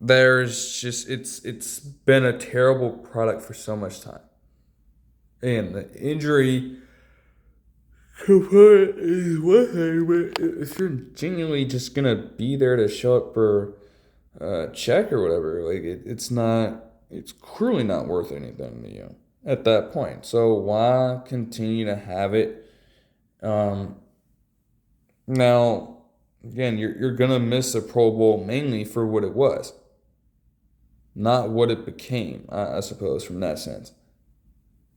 there's just, it's been a terrible product for so much time. And the injury component is one thing, but if you're genuinely just going to be there to show up for check or whatever, like, it's clearly not worth anything to you at that point. So why continue to have it? Now, again, you're gonna miss a Pro Bowl mainly for what it was, not what it became, I suppose, from that sense.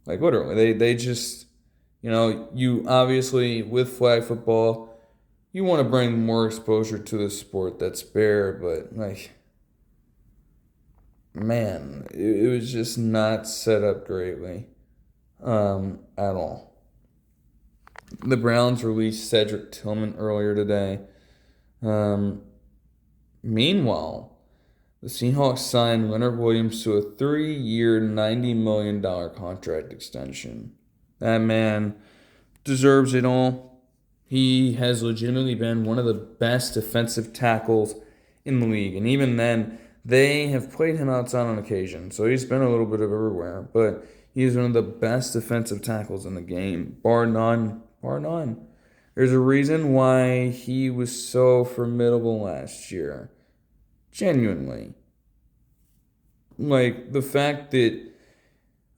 Like, literally, they just, you obviously, with flag football, you want to bring more exposure to the sport that's fair, but, like, man, it was just not set up greatly at all. The Browns released Cedric Tillman earlier today. Meanwhile, the Seahawks signed Leonard Williams to a 3-year, $90 million contract extension. That man deserves it all. He has legitimately been one of the best defensive tackles in the league. And even then, they have played him outside on occasion. So he's been a little bit of everywhere. But He is one of the best defensive tackles in the game, bar none, bar none. There's a reason why he was so formidable last year. Genuinely. Like, the fact that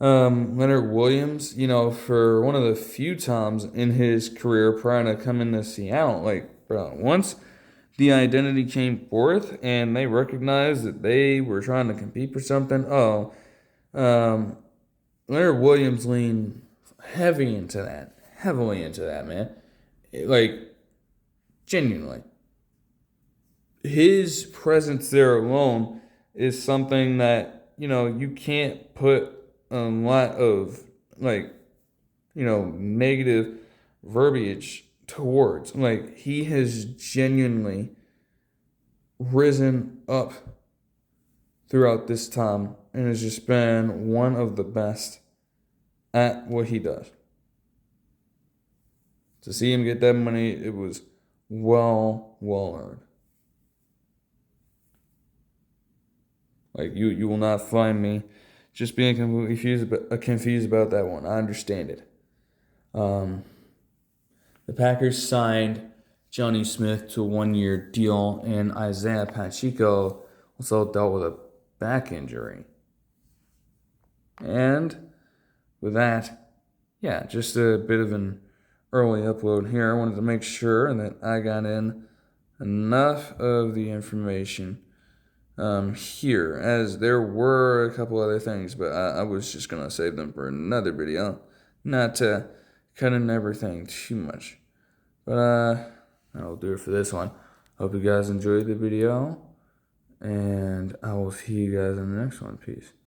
Leonard Williams, for one of the few times in his career prior to coming to Seattle, like, bro, once the identity came forth and they recognized that they were trying to compete for something, Leonard Williams leaned heavily into that, man. Like, genuinely. His presence there alone is something that, you can't put a lot of, negative verbiage towards. Like, he has genuinely risen up throughout this time and has just been one of the best at what he does. To see him get that money, it was well earned. Like, you will not find me just being completely confused about that one. I understand it. The Packers signed Jonnu Smith to a 1-year deal, and Isiah Pacheco also dealt with a back injury. And with that, just a bit of an early upload here. I wanted to make sure that I got in enough of the information here, as there were a couple other things, but I was just going to save them for another video, not to cut in everything too much. But that'll do it for this one. Hope you guys enjoyed the video, and I will see you guys in the next one. Peace.